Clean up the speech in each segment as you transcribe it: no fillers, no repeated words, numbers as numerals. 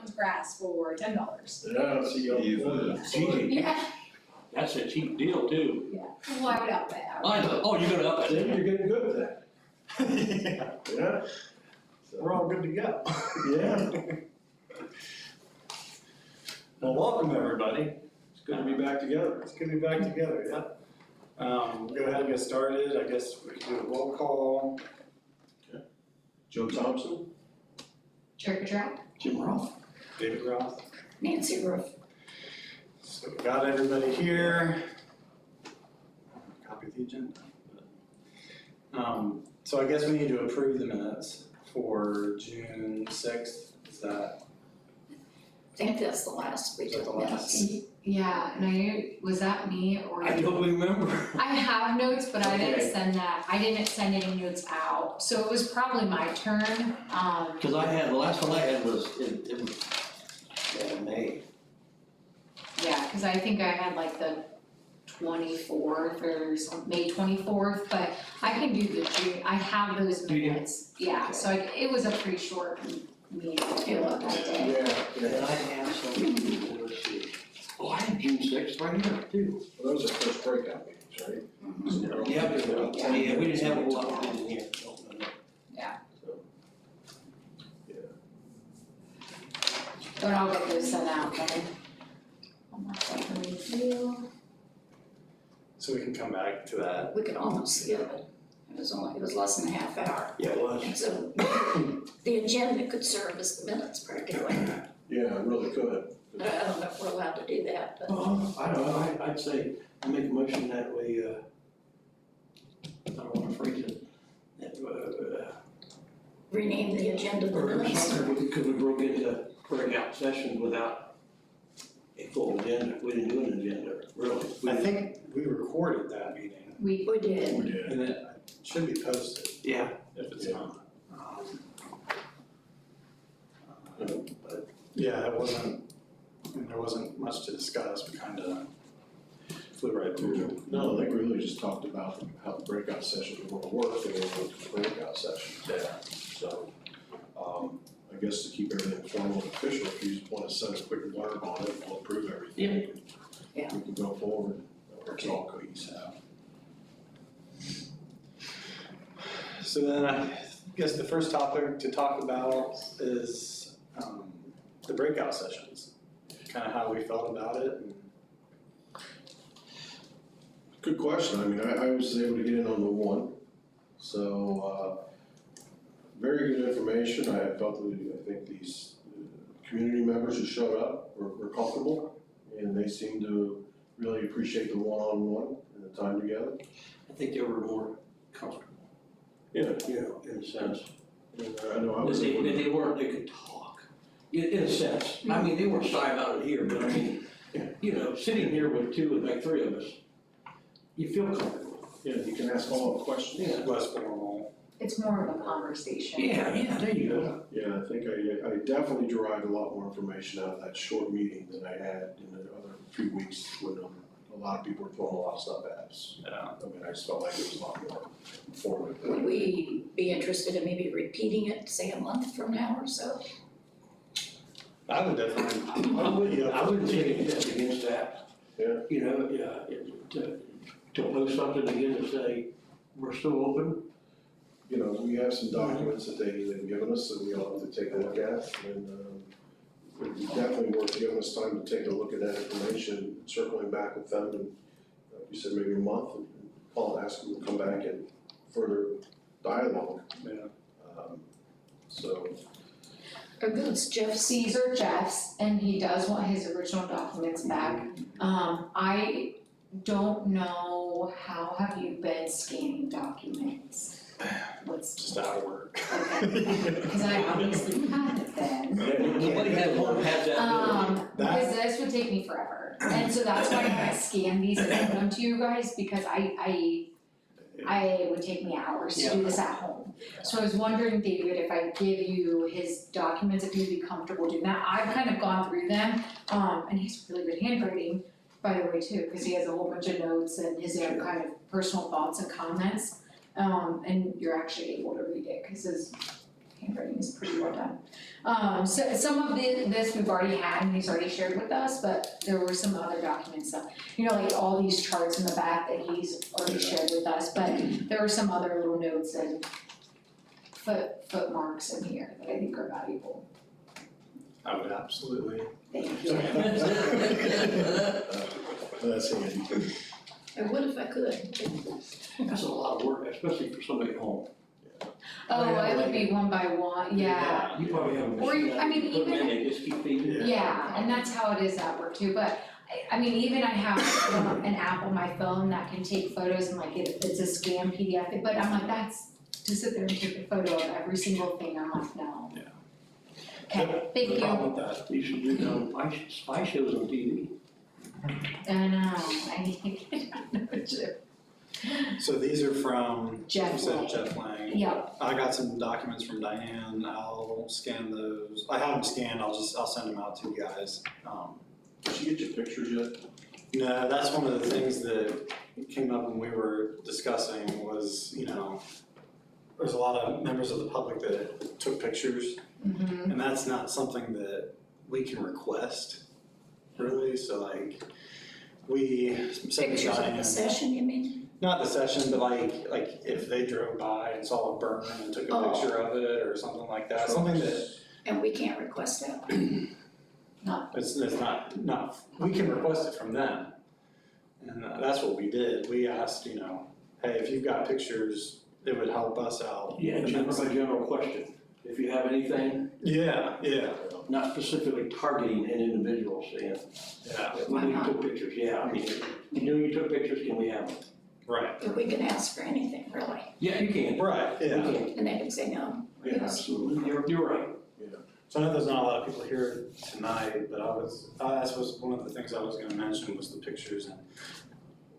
Mountains grass for $10. Yeah, see, Cheap. Yeah, That's a cheap deal too. yeah, well, I would up it. I know, oh, you're gonna up See, it. you're getting good at that. Yeah. We're all good to go. Yeah. Well, welcome, everybody. It's good to be back together. It's good to be back together, yeah. We'll go ahead and get started. I guess we can do a roll call. Joe Thompson? Jerk track. Jim Roth. David Roth. Nancy Roof. So we got everybody here. Copy the agenda. So I guess we need to approve the minutes for June 6th. Is that, I think that's the last we is that did the last? Yeah, and was that me or? I don't remember. I have notes, but I Okay. didn't send that, I didn't send any notes out, so it was probably my turn, Cause I had, the last one I had was in May. yeah, cause I think I had like the 24th or May 24th, but I can do the June, I have those Do you? minutes, yeah, so it was a pretty short meeting, I feel like that day. And I have some, let's see. Oh, I had June 6th right here too. Well, those are first breakout meetings, right? Yeah, we didn't have a lot of it in here. But I'll get those sent out then. I'll mark that for review. So we can come back to that. We could almost skip it. It was less than a half hour. Yeah, it was. And so the agenda could serve as the minutes practically. Yeah, it really could. But I don't know if we're allowed to do that, but I don't know, I'd say, I make a motion that way, I don't wanna phrase it. That, rename the agenda the or minutes. something, because we broke into breakout sessions without a full agenda, we didn't do an agenda, really. We I didn't- think we recorded that meeting. We, We did. We did. And it should be posted Yeah, if it's Yeah. not. Yeah, it wasn't, there wasn't much to discuss, we kinda flew right through it. No, I think we really just talked about how the breakout sessions were gonna work and then went to the breakout sessions. Yeah. So, I guess to keep everything formal and official, if you just wanna send a quick blurb on it, we'll approve everything. Yeah. We can go forward, it's all cohesive. So then I guess the first topic to talk about is the breakout sessions. Kinda how we felt about it and Good question, I mean, I was able to get in on the one, so, very good information, I felt that, I think these community members who showed up were comfortable, and they seemed to really appreciate the one-on-one and the time together. I think they were more comfortable, Yeah, you know, in a sense. and I know I was They, able to. they weren't, they could talk, in a sense. I mean, they weren't shy about it here, but I mean, you know, sitting here with two and like three of us, you feel comfortable. Yeah, you can ask all the questions. Yeah. less formal. it's more of a conversation. Yeah, there you go. Yeah, I think I definitely derived a lot more information out of that short meeting than I had in the other few weeks when a lot of people were throwing a lot of stuff at us. Yeah. I mean, I just felt like it was a lot more informative. Would we be interested in maybe repeating it, say a month from now or so? I would definitely, I wouldn't take anything against that. Yeah. You know, to post something again to say, we're still open. You know, we have some documents that they've given us that we all have to take a look at, and, it'd be definitely worth giving us time to take a look at that information, circling back with them, and, like you said, maybe a month, and call and ask them to come back and further dialogue. yeah. So, Are those Jeff's? These are Jeff's, and he does want his original documents back. I don't know, how have you been scanning documents? What's, Just out of work. okay, cause I obviously haven't been. Nobody at home has that ability. Because this would take me forever, and so that's why I scan these and send them to you guys, because I would take me hours to do this at home. So I was wondering, David, if I give you his documents, if you'd be comfortable doing that. I've kind of gone through them, and he has really good handwriting, by the way, too, because he has a whole bunch of notes and his own kind of personal thoughts and comments. And you're actually able to read it, because his handwriting is pretty well done. So some of this we've already had and he's already shared with us, but there were some other documents that, like all these charts in the back that he's already shared with us, but there were some other little notes and foot marks in here that I think are valuable. I would absolutely. Thank you. That's handy. I would if I could. That's a lot of work, especially for somebody at home. Oh, it would be one by one, yeah. You probably have a Or, machine. I mean, you put them in, even- they just keep feeding it. Yeah, and that's how it is at work too, but I mean, even I have an app on my phone that can take photos and like it's a scan PDF, but I'm like, that's to sit there and take a photo of every single thing, I'm like, no. Yeah. Okay, thank No you. problem with that. You should do spy shows on TV. I know, I need to know too. So these are from, Jeff you said Lang. Jeff Lang. Yep, I got some documents from Diane, I'll scan those, I have them scanned, I'll send them out to you guys. Did you get your pictures yet? No, that's one of the things that came up when we were discussing was, there's a lot of members of the public that took pictures, mhm, and that's not something that we can request, really, so like, we said to Pictures of Diane. the session, you mean? Not the session, but like if they drove by and saw a burn and took a Oh. picture of it or something like that, something that And we can't request that? it's not, we can request it from them. And that's what we did, we asked, hey, if you've got pictures, it would help us out. Yeah, And that's- general question. If you have anything, Yeah, not specifically targeting an individual, saying, yeah, we know you took pictures, yeah, I mean, you knew you took pictures, can we have them? right, But we can ask for anything, really, Yeah, you can. right, You yeah. can. and they can say no. Yeah, absolutely, you're right. So I know there's not a lot of people here tonight, but that was one of the things I was gonna mention was the pictures and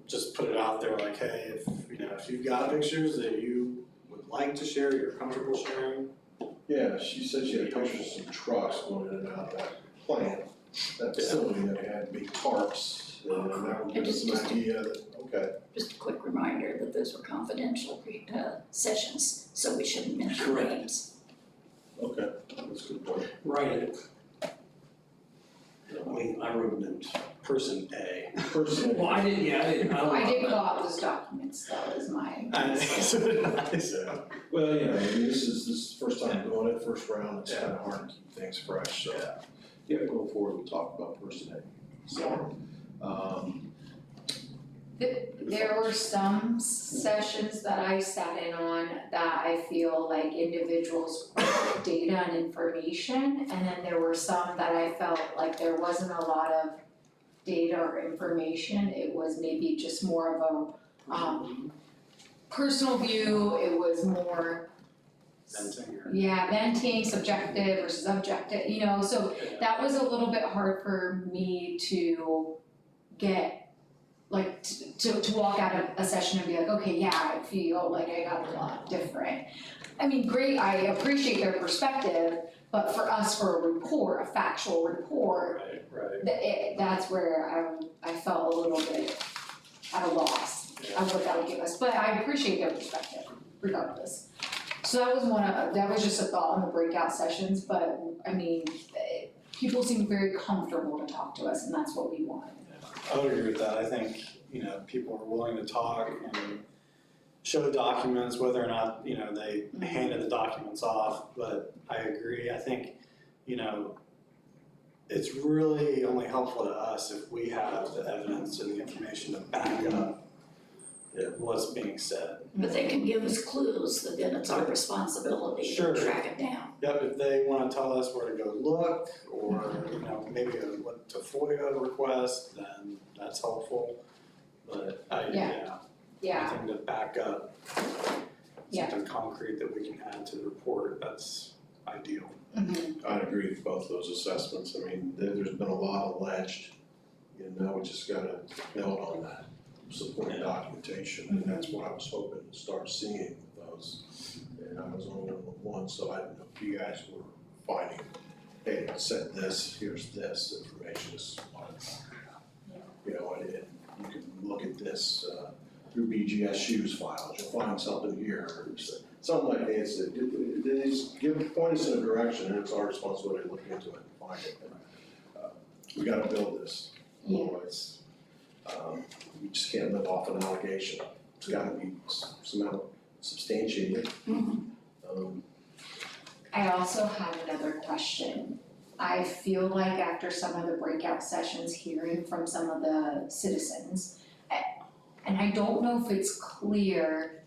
just put it out there like, hey, if you've got pictures that you would like to share, you're comfortable sharing. Yeah, she said she had pictures of some trucks going in and out of that plant, that facility that had big tarps, and that would give us an idea that, okay. Just a quick reminder that those were confidential sessions, so we shouldn't mention Correct. names. Okay, that's a good point. Right. I mean, I wrote notes. Person A. Personally. Well, I did I did go out those documents, that was my. Well, I mean, this is the first time doing it, first round, it's kind of hard to keep things fresh, so. Yeah, going forward, we'll talk about person A. So, There were some sessions that I sat in on that I feel like individuals put data and information, and then there were some that I felt like there wasn't a lot of data or information, it was maybe just more of a personal view, it was more Venting or. venting, subjective versus objective, so that was a little bit hard for me to get, like, to walk out of a session and be like, okay, yeah, I feel like I got a lot different. I mean, great, I appreciate their perspective, but for us, for a report, a factual report, Right. that's where I felt a little bit at a loss of what that would give us, but I appreciate their perspective regardless. So that was just a thought on the breakout sessions, but I mean, people seem very comfortable to talk to us and that's what we want. I would agree with that, I think, people are willing to talk and show documents, whether or not, they handed the documents off, but I agree, I think, it's really only helpful to us if we have the evidence and the information to back up what's being said. But they can give us clues, that then it's our responsibility to Sure. track it down. Yep, if they wanna tell us where to go look, or, maybe what to FOIA request, then that's helpful. But anything to back up Yeah. something concrete that we can add to the report, that's ideal. I'd agree with both those assessments, I mean, there's been a lot alleged, we just gotta build on that supporting documentation, and that's what I was hoping to start seeing with those. And I was only on one, so I didn't know if you guys were finding, hey, it said this, here's this information, this is what. And you can look at this through BGSU's files, you'll find something here, or something like this, they just point us in a direction, and it's our responsibility to look into it and find it. We gotta build this, Yeah. otherwise, we just can't live off an allegation. It's gotta be somehow substantiated. I also have another question. I feel like after some of the breakout sessions, hearing from some of the citizens, and I don't know if it's clear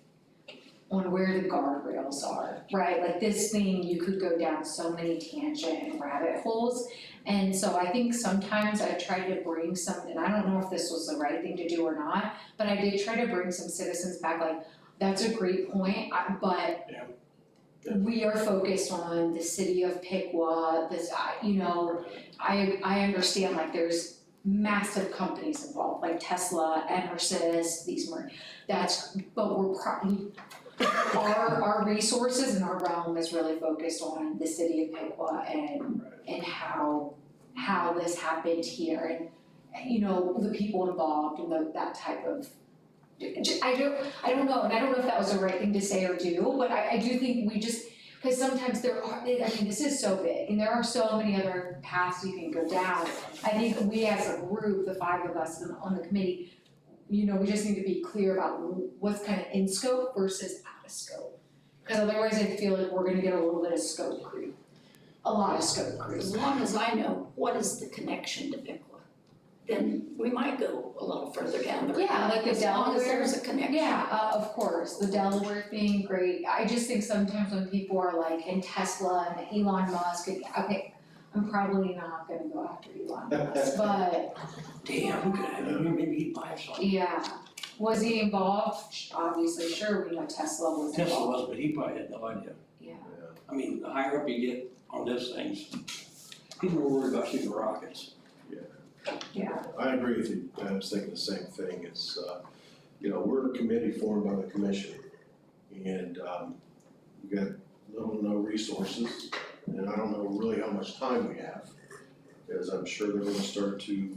on where the guardrails are, right? Like this thing, you could go down so many tangent and rabbit holes. And so I think sometimes I try to bring some, and I don't know if this was the right thing to do or not, but I did try to bring some citizens back, like, that's a great point, but Yeah. we are focused on the city of Piqua, this, I understand like there's massive companies involved, like Tesla, Enersys, but our resources and our realm is really focused on the city of Piqua and how this happened here and, the people involved and that type of, I don't know, and I don't know if that was the right thing to say or do, but I do think we just, because sometimes this is so big and there are so many other paths you can go down. I think we as a group, the 5 of us on the committee, we just need to be clear about what's kind of in scope versus out of scope. Because otherwise I feel like we're gonna get a little bit of scope creep, a lot of scope creep. As long as I know what is the connection to Piqua, then we might go a little further down the road. Yeah, like the As long as Delaware. there's a connection. Yeah, of course, the Delaware thing, great. I just think sometimes when people are like, and Tesla and Elon Musk, and, okay, I'm probably not gonna go after Elon Musk, but Damn, look at him, maybe he'd buy something. yeah. Was he involved? Obviously, sure, we know Tesla was involved. Tesla was, but he probably had no idea. Yeah. I mean, the higher up you get on those things, people are worried about shooting rockets. Yeah. I agree with you, I was thinking the same thing, it's, we're a committee formed by the commission, and, we've got little to no resources, and I don't know really how much time we have, because I'm sure they're gonna start to,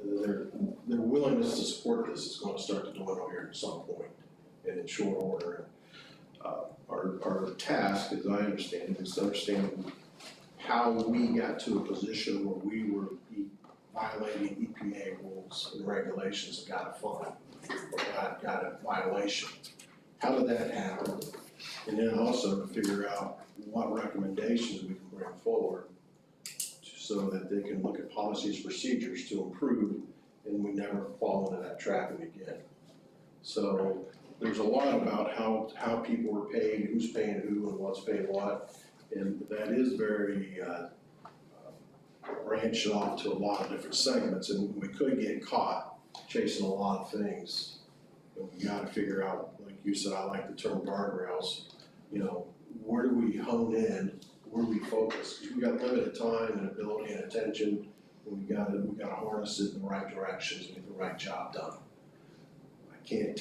their willingness to support this is gonna start to dwindle here at some point, and in short order. Our task, as I understand it, is to understand how we got to a position where we were violating EPA rules and regulations and got a fine, or got a violation. How did that happen? And then also to figure out what recommendations we can bring forward so that they can look at policies, procedures to improve, and we never fall into that trapping again. So there's a lot about how people were paid, who's paying who, and what's paying what. And that is very branched off to a lot of different segments, and we could get caught chasing a lot of things. And we gotta figure out, like you said, I like the term guardrails, where do we hone in, where do we focus? Because we got limited time and ability and attention, and we gotta harness it in the right directions and get the right job done. We can't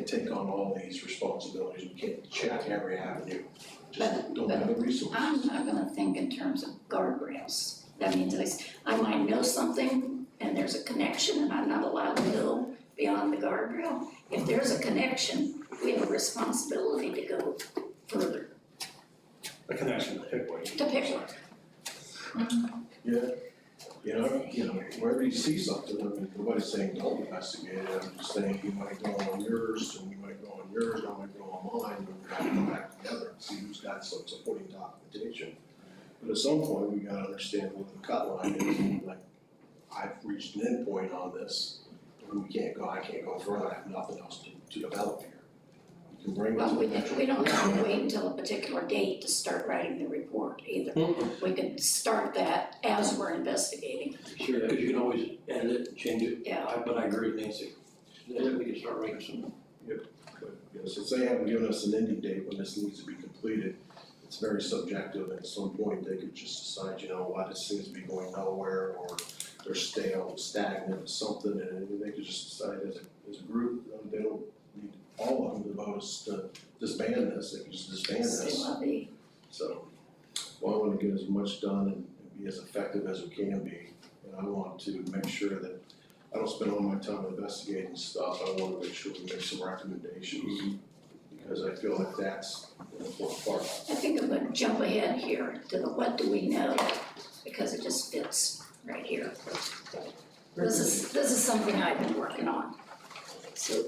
take on all these responsibilities, we can't check every avenue, just don't have the resources. I'm not gonna think in terms of guardrails. That means I might know something and there's a connection and I'm not allowed to go beyond the guardrail. If there's a connection, we have a responsibility to go further, A connection to Piqua. to Piqua. Wherever you see something, I mean, nobody's saying don't investigate it, I'm just saying you might go on yours, and you might go on yours, I might go on mine, and we gotta come back together and see who's got some supporting documentation. But at some point, we gotta understand what the cut line is, like, I've reached an endpoint on this, and I can't go further, I have nothing else to develop here. You can bring it to Well, the next. we don't have to wait until a particular date to start writing the report either. We can start that as we're investigating. Sure, because you can always edit it and change it. Yeah. But I agree with Nancy, that we can start making some. But, since they haven't given us an ending date when this needs to be completed, it's very subjective, and at some point, they could just decide, what, this seems to be going nowhere, or they're stale, stagnant, or something, and they could just decide as a group, they don't need all of them to vote us to disband this, they can just disband this. C'est la vie. So, I want to get as much done and be as effective as we can be, and I want to make sure that I don't spend all my time investigating stuff, I want to make sure we make some recommendations. because I feel like that's an important part. I think I'm gonna jump ahead here to the what do we know, because it just fits right here. This is something I've been working on, so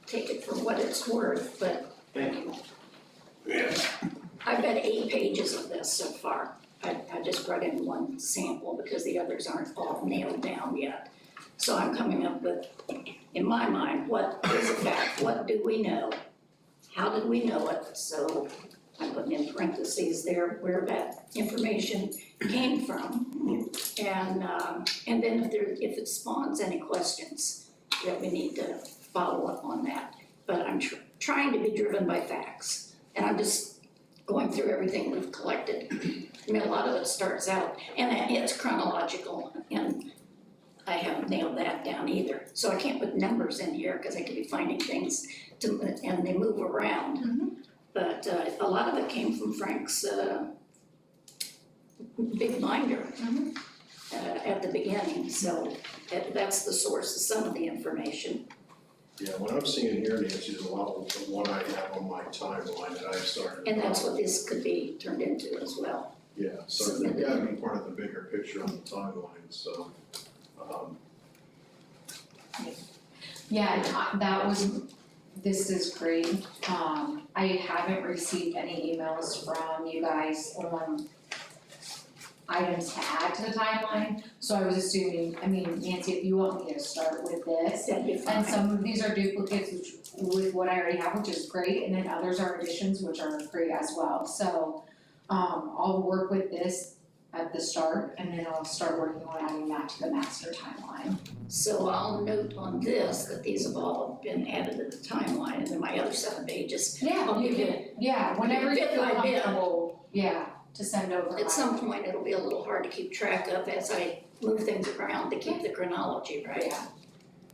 take it for what it's worth, but Thank you. Yeah. I've got 8 pages of this so far. I just brought in one sample because the others aren't all nailed down yet. So I'm coming up with, in my mind, what is a fact, what do we know? How did we know it? So I'm putting in parentheses there where that information came from. And then if it spawns any questions, that we need to follow up on that. But I'm trying to be driven by facts. And I'm just going through everything we've collected. I mean, a lot of it starts out, and it's chronological, and I haven't nailed that down either. So I can't put numbers in here because I could be finding things and they move around. But a lot of it came from Frank's big binder at the beginning. So that's the source of some of the information. Yeah, what I'm seeing here, Nancy, is a lot of the one I have on my timeline that I've started. And that's what this could be turned into as well. Yeah, so they've got to be part of the bigger picture on the timeline, so, Yeah, and that was, this is great. I haven't received any emails from you guys on items to add to the timeline. So I was assuming, I mean, Nancy, if you want me to start with this, That'd be fine. and some of these are duplicates with what I already have, which is great, and then others are additions, which are great as well. So, I'll work with this at the start, and then I'll start working on adding that to the master timeline. So I'll note on this that these have all been added to the timeline, and then my other 7 pages, Yeah, I'll you give can, you, yeah, whenever you bit feel by bit. comfortable, yeah, to send over. at some point, it'll be a little hard to keep track of as I move things around to keep the chronology right.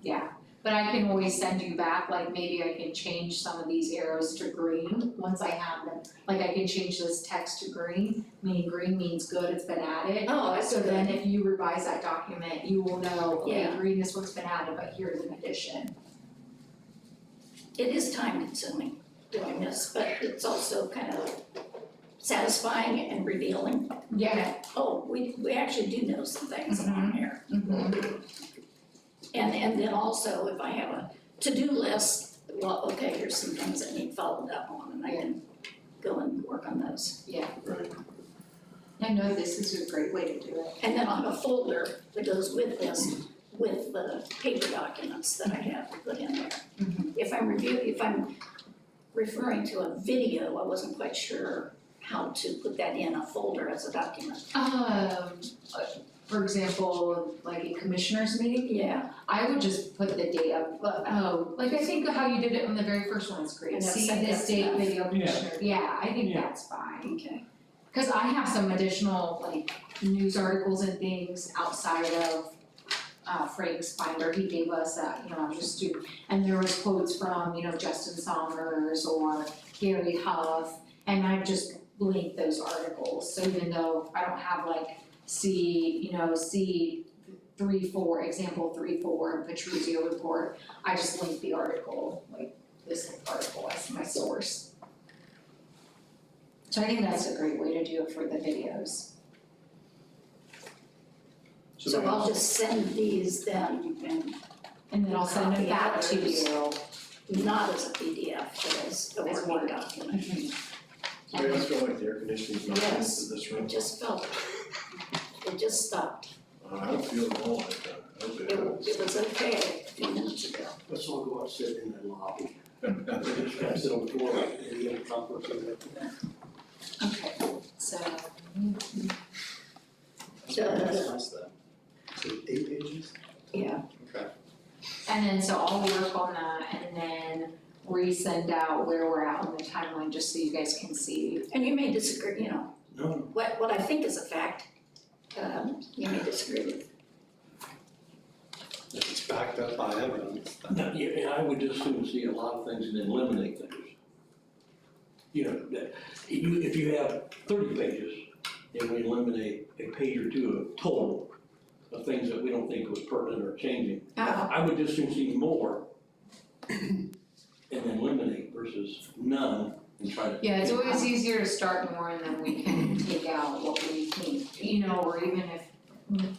Yeah, but I can always send you back, like maybe I can change some of these arrows to green once I have them. Like I can change this text to green, meaning green means good, it's been added. Oh, that's So then good. if you revise that document, you will know, okay, Yeah. green, this one's been added, but here's an addition. It is time consuming doing this, but it's also kind of satisfying and revealing. Yeah. Oh, we actually do know some things on here. And then also if I have a to-do list, well, okay, here's some things that need followed up on and I can go and work on those. right. I know this is a great way to do it. And then I'll have a folder that goes with this, with the paper documents that I have to put in there. If I'm referring to a video, I wasn't quite sure how to put that in a folder as a document. For example, like a commissioners meeting, Yeah, I would just put the date of, like I think how you did it on the very first one is great. And that's See like this that's date enough. video commissioner, yeah, I think Yeah. that's fine. okay. Cause I have some additional like news articles and things outside of Frank's binder, he gave us I was a student, and there was quotes from, Justin Somers or Gary Huff, and I've just linked those articles, so even though I don't have like C 3-4, example 3-4 and Petruzio report, I just link the article, like this article as my source. So I think that's a great way to do it for the videos. So I'll just send these then And then I'll send them back to you. and not as a PDF, but as a As working Word. document. So I just feel like the air conditioning's not in Yes. this I room. just felt it just stopped. I don't feel it all like that. I hope it does. It was okay a few minutes ago. Let's all go out and sit in the lobby. Just kind of sit on the floor and get a comfort of it. Okay, so. That's nice though. So 8 pages? Yeah, Okay. And then, so I'll work on that and then resend out where we're at on the timeline, just so you guys can see. and you may disagree, No, what I think is a fact, you may disagree with. If it's backed up by evidence, then no, yeah, I would just soon see a lot of things and then eliminate things. If you have 30 pages, and we eliminate a page or two of total of things that we don't think was pertinent or changing, I would just soon see more and then eliminate versus none and try to. Yeah, it's always easier to start more and then we can take out what we think, you know, or even if,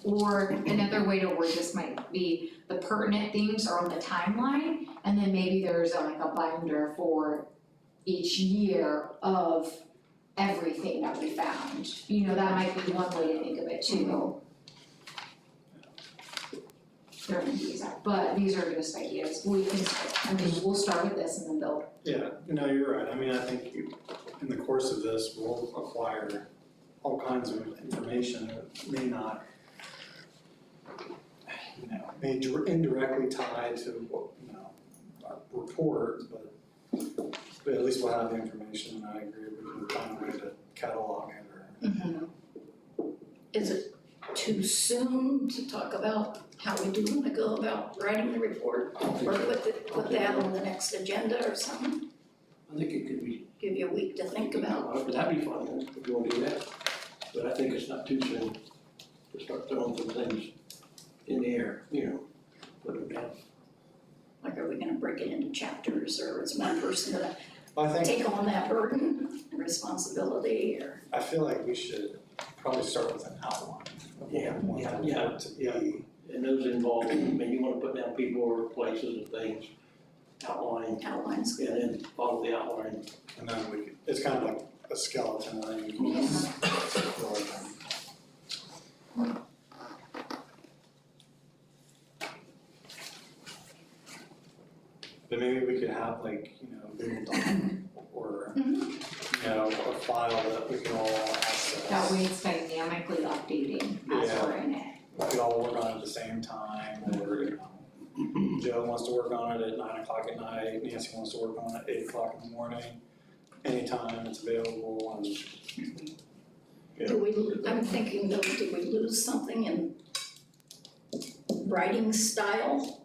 or another way to word this might be the pertinent things are on the timeline, and then maybe there's like a binder for each year of everything that we found. You know, that might be one way to think of it too. There may be that, but these are just ideas, we can, we'll start with this and then build. Yeah, no, you're right. I mean, I think in the course of this, we'll acquire all kinds of information that may not, you know, may indirectly tie to, you know, our report, but at least we'll have the information, and I agree, we can find a way to catalog it or. Is it too soon to talk about how we do wanna go about writing the report? Or put that on the next agenda or something? I think it could be, Give you a week to think about. that'd be fun if you wanna do that. But I think it's not too soon to start throwing some things in the air, you know, put them down. Like, are we gonna break it into chapters, or is one person gonna I think, take on that burden and responsibility, or? I feel like we should probably start with an outline of what we want the Yeah, report to be. And those involved, maybe you wanna put down people or places and things, outline, Outlines and good. then follow the outline. And then we could, it's kind of like a skeleton, and then you can just go with them. But maybe we could have like, you know, Google Doc or, you know, a file that we can all access. That way it's dynamically updating as Yeah. we're in it. We could all work on it at the same time, or, you know, Joe wants to work on it at 9 o'clock at night, Nancy wants to work on it at 8 o'clock in the morning. Anytime it's available, and Do we, I'm thinking though, do we lose something in writing style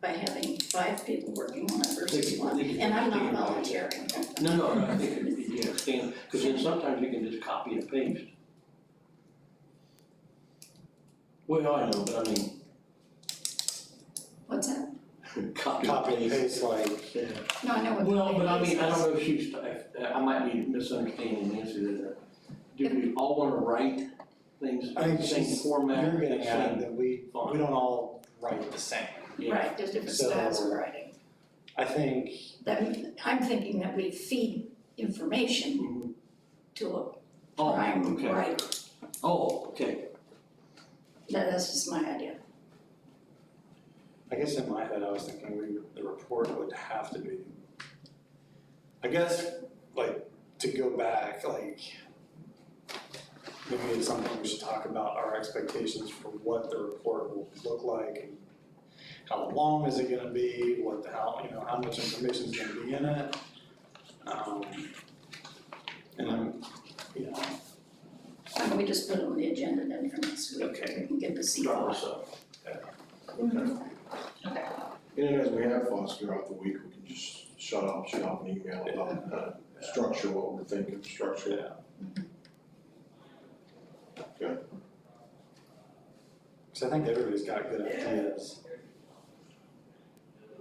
by having 5 people working on it versus one? And I'm not volunteering. No, I think it would be, yeah, stand, cause then sometimes you can just copy and paste. Well, I know, but I mean, What's that? copy copy and and paste. paste like, Yeah. No, I know what. Well, but I it mean, I is. don't know if she's, I might be misunderstanding Nancy there. Do we all wanna write things I in think the same she's, format? you're getting at same- that we don't all write the same. Yeah. Right, there's different So- styles of writing. I think, That, I'm thinking that we feed information Mhm. to a Oh, prime okay. writer. Oh, okay. That's just my idea. I guess in my head, I was thinking the report would have to be, I guess, like, to go back, like, maybe it's something we should talk about, our expectations for what the report will look like, and how long is it gonna be, how much information is gonna be in it. And then, you know, Why don't we just put it on the agenda then for next week? Okay. We can get to see Draw what. this up. Okay. And as we have Foster throughout the week, we can just shut off an email about structure, what we're thinking, structure. Okay. cause I think everybody's got good ideas.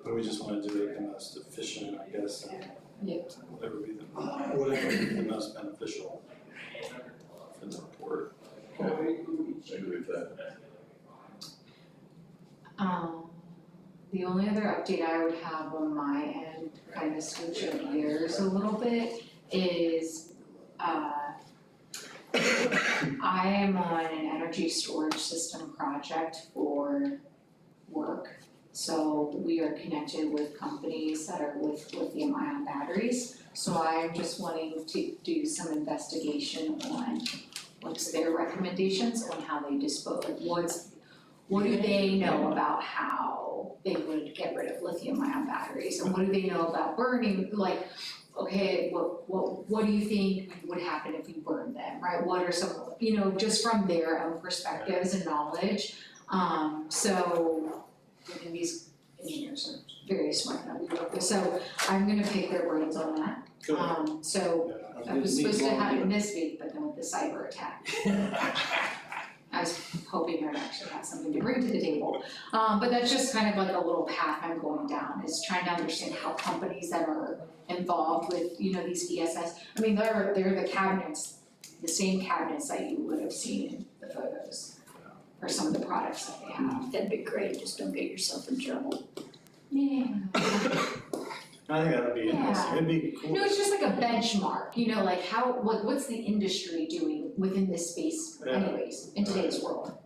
But we just wanna do it the most efficient, I guess, and Yeah. whatever would be the most beneficial for the report. Okay, I agree with that. The only other update I would have on my end, kind of switching gears a little bit, is, I am on an energy storage system project for work. So we are connected with companies that are with lithium ion batteries. So I'm just wanting to do some investigation on what's their recommendations on how they dispose, what do they know about how they would get rid of lithium ion batteries? And what do they know about burning, like, okay, what do you think would happen if we burned them, right? What are some, just from their own perspectives and knowledge. So, and these engineers are very smart that we work with, so I'm gonna pick their brains on that. Good. So Yeah. I was supposed to happen this week, but then with the cyber attack, I was hoping it would actually happen got something to bring to the table. But that's just kind of like a little path I'm going down, is trying to understand how companies that are involved with, these ESS, I mean, they're the cabinets, the same cabinets that you would have seen in the photos for some of the products that they have. That'd be great, just don't get yourself in trouble. Yeah. I think that would be interesting, it'd be cool. No, it's just like a benchmark, like what's the industry doing within this space anyways, in today's world,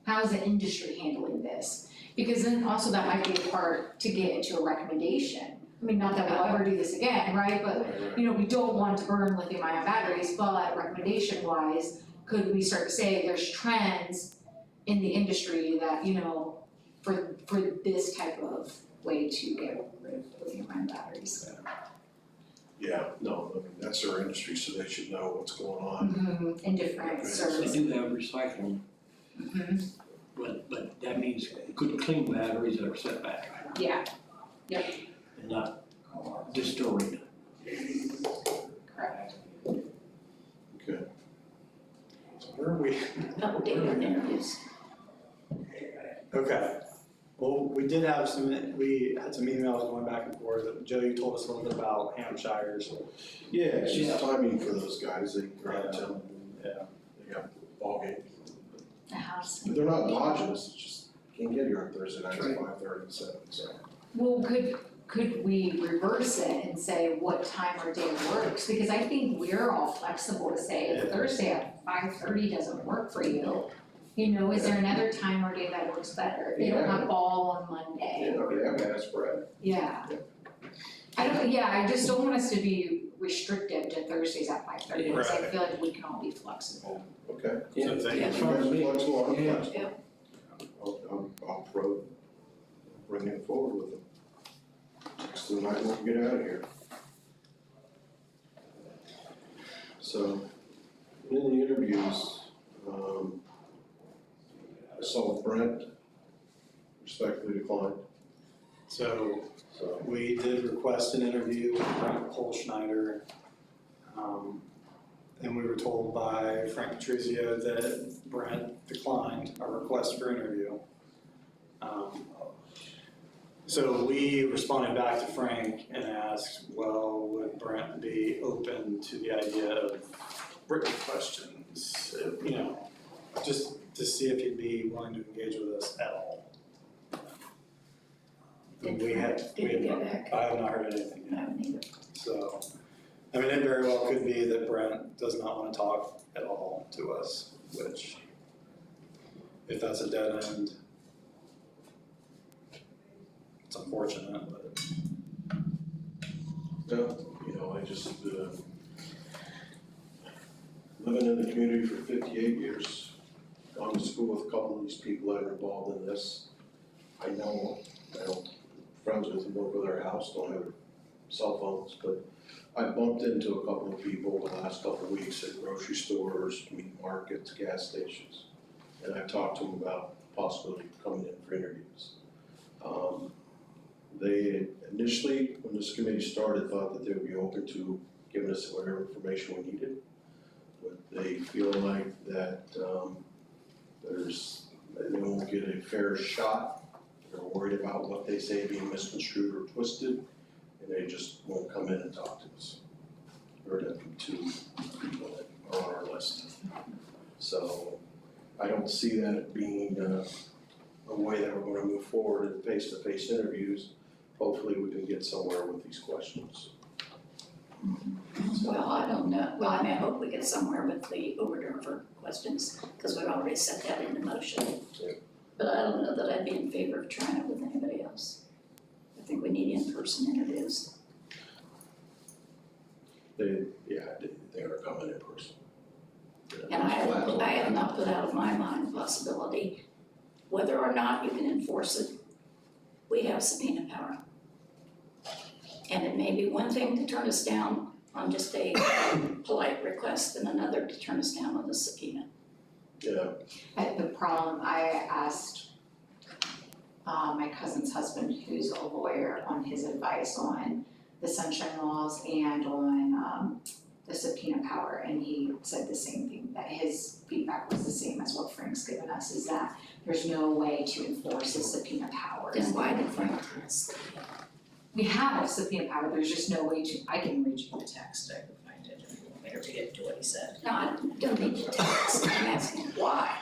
How is the industry handling this? Because then also that might be a part to get into a recommendation. I mean, not that we'll ever do this again, right? But, we don't want to burn lithium ion batteries, but recommendation wise, could we start to say there's trends in the industry that, for this type of way to get rid of lithium ion batteries? Yeah, no, I mean, that's their industry, so they should know what's going on. In different They services. do have recycling, but that means good clean batteries that are set back Yeah, and not destroyed. correct. Okay. So where are we? Update on interviews. Okay, well, we had some emails going back and forth. Joe, you told us a little bit about Hampshires. Yeah, it's just timing for those guys, they grab them, Yeah. they got ball game. The house. But they're not dodging us, it's just, can't get here on Thursday night at 5:30 and 7, so. Well, could we reverse it and say what time or day works? Because I think we're all flexible to say if Thursday at 5:30 doesn't work for you, is there another time or day that works better? If they don't have ball on Monday. Yeah, man, it's Brad. Yeah. I just don't want us to be restricted to Thursdays at 5:30, because I Right. feel like we can all be flexible. Okay. Yeah, So thank Yeah. you. You guys are flexible, I'm Yeah. flexible. I'll bring it forward with them. So tonight we'll get out of here. So, in the interviews, I saw Brent respectfully declined, So so. we did request an interview with Frank Kolschneider. And we were told by Frank Patrizio that Brent declined our request for interview. So we responded back to Frank and asked, well, would Brent be open to the idea of written questions? Just to see if he'd be willing to engage with us at all. Did We had he get back? I have not heard anything I yet. haven't either. So, I mean, it very well could be that Brent does not want to talk at all to us, which, if that's a dead end, it's unfortunate, but. No, I just, living in the community for 58 years, gone to school with a couple of these people that are involved in this. I know, friends with them, work with their house, don't have their cell phones, but I bumped into a couple of people the last couple of weeks at grocery stores, meat markets, gas stations. And I talked to them about the possibility of coming in for interviews. They initially, when this committee started, thought that they would be open to giving us whatever information we needed. But they feel like that they won't get a fair shot. They're worried about what they say being misconstrued or twisted, and they just won't come in and talk to us. Or to two people that are on our list. So I don't see that being a way that we're gonna move forward in face-to-face interviews. Hopefully we can get somewhere with these questions. Well, I don't know, well, I hope we get somewhere with the Oberdorfer questions, because we've already set that into motion. Yeah. But I don't know that I'd be in favor of trying it with anybody else. I think we need in-person interviews. They are coming in person. And I have not put out of my mind the possibility, whether or not you can enforce it, we have subpoena power. And it may be one thing to turn us down on just a polite request and another to turn us down with a subpoena. Yeah, The problem, I asked my cousin's husband, who's a lawyer, on his advice on the sunshine laws and on the subpoena power, and he said the same thing, that his feedback was the same as what Frank's given us, is that there's no way to enforce a subpoena power. Then why did Frank ask? We have a subpoena power, there's just no way to, I can read you the text, I can find it if you want me to get to what he said. No, I don't need the text, I'm asking why.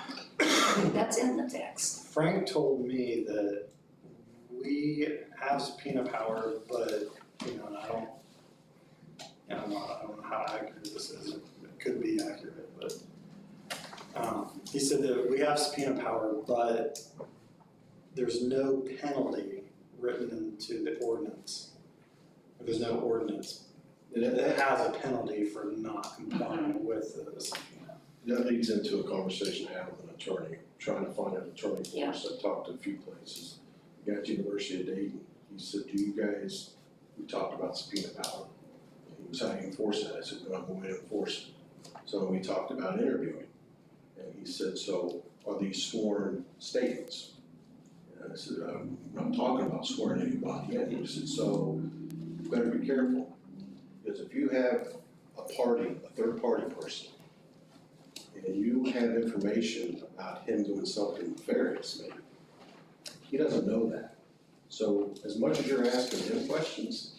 That's in the text. Frank told me that we have subpoena power, but, you know, and I don't know how accurate this is, it could be accurate, but he said that we have subpoena power, but there's no penalty written into the ordinance. There's no ordinance that has a penalty for not complying with the subpoena. That leads into a conversation I had with an attorney, trying to find an attorney for us. I talked to a few places. The guy at the University of Dayton, he said, we talked about subpoena power. And he was, how do you enforce that? I said, no, I'm going to enforce it. So we talked about interviewing. And he said, so are these sworn statements? And I said, I'm not talking about swearing anybody in. He said, so you better be careful. Because if you have a third party person, and you have information about him doing something nefarious, maybe, he doesn't know that. So as much as you're asking him questions,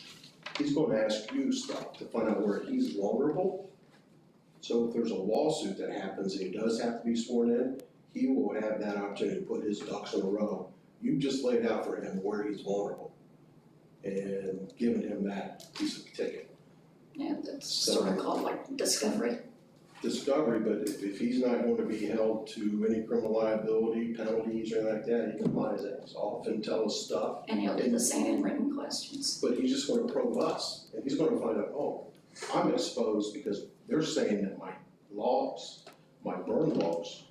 he's going to ask you stuff to find out where he's vulnerable. So if there's a lawsuit that happens and he does have to be sworn in, he will have that opportunity to put his ducks in a row. You just laid out for him where he's vulnerable and given him that piece of ticket. Yeah, that's sort of called like discovery. Discovery, but if he's not going to be held to any criminal liability, penalties or anything like that, he can lie his ass off and tell us stuff. And he'll do the same in written questions. But he's just gonna probe us, and he's gonna find out, oh, I'm exposed because they're saying that my laws, my burn laws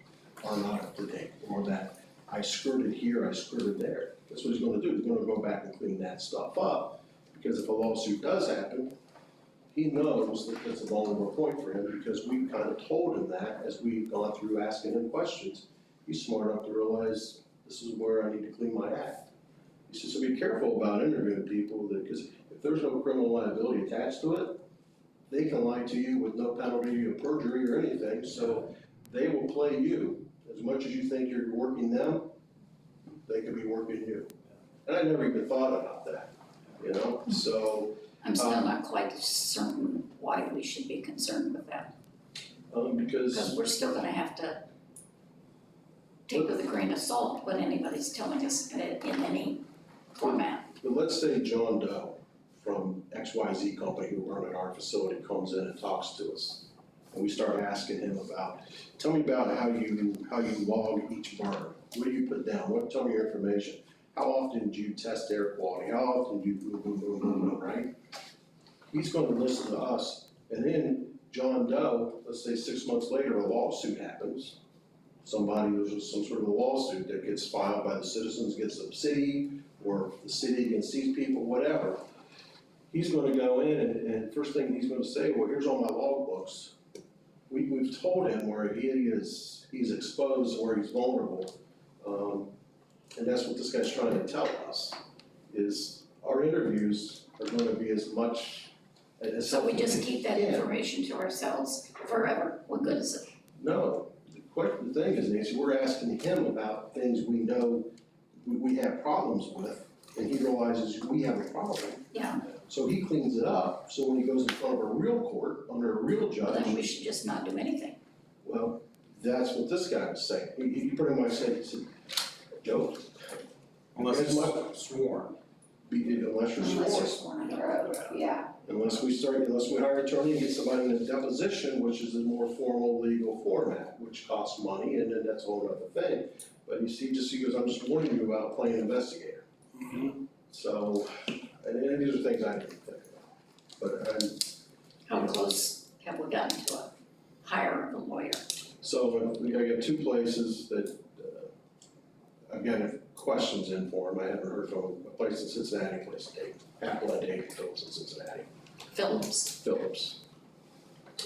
are not up to date, or that I skirted here, I skirted there. That's what he's gonna do, he's gonna go back and clean that stuff up, because if a lawsuit does happen, he knows that it's a vulnerable point for him, because we kind of told him that as we've gone through asking him questions. He's smart enough to realize this is where I need to clean my act. He says, so be careful about interviewing people, because if there's no criminal liability attached to it, they can lie to you with no penalty of perjury or anything, so they will play you. As much as you think you're working them, they could be working you. And I never even thought about that, you know, so. I'm still not quite certain why we should be concerned with that, because Because, we're still gonna have to take with a grain of salt what anybody's telling us in any format. but let's say John Doe from XYZ company who run at our facility comes in and talks to us. And we start asking him about, tell me about how you log each burn. What do you put down? Tell me your information. How often do you test air quality? How often do you boom, right? He's gonna listen to us, and then John Doe, let's say 6 months later, a lawsuit happens. There's some sort of a lawsuit that gets filed by the citizens against the city, or the city against these people, whatever. He's gonna go in and first thing he's gonna say, well, here's all my log books. We've told him where he's exposed, where he's vulnerable. And that's what this guy's trying to tell us, is our interviews are gonna be as much as. So we just keep that Yeah. information to ourselves forever, what good is it? No, the thing is, Nancy, we're asking him about things we know we have problems with, and he realizes we have a problem. Yeah. So he cleans it up, so when he goes in front of a real court, under a real Well, then we judge, should just not do anything. well, that's what this guy was saying. He pretty much said, Joe, Unless As it's sworn. unless you're Unless you're sworn. sworn under oath. yeah, Unless we hire an attorney and get somebody in a deposition, which is a more formal legal format, which costs money, and then that's a whole other thing. But you see, he goes, I'm just warning you about playing investigator. So, and these are things I didn't think about. But How close have we gotten to a hire of a lawyer? so I got two places that, I've got questions in for him. I haven't heard from him. A place in Cincinnati, a place in Dayton. Apple and Dayton, Phillips in Cincinnati. Phillips.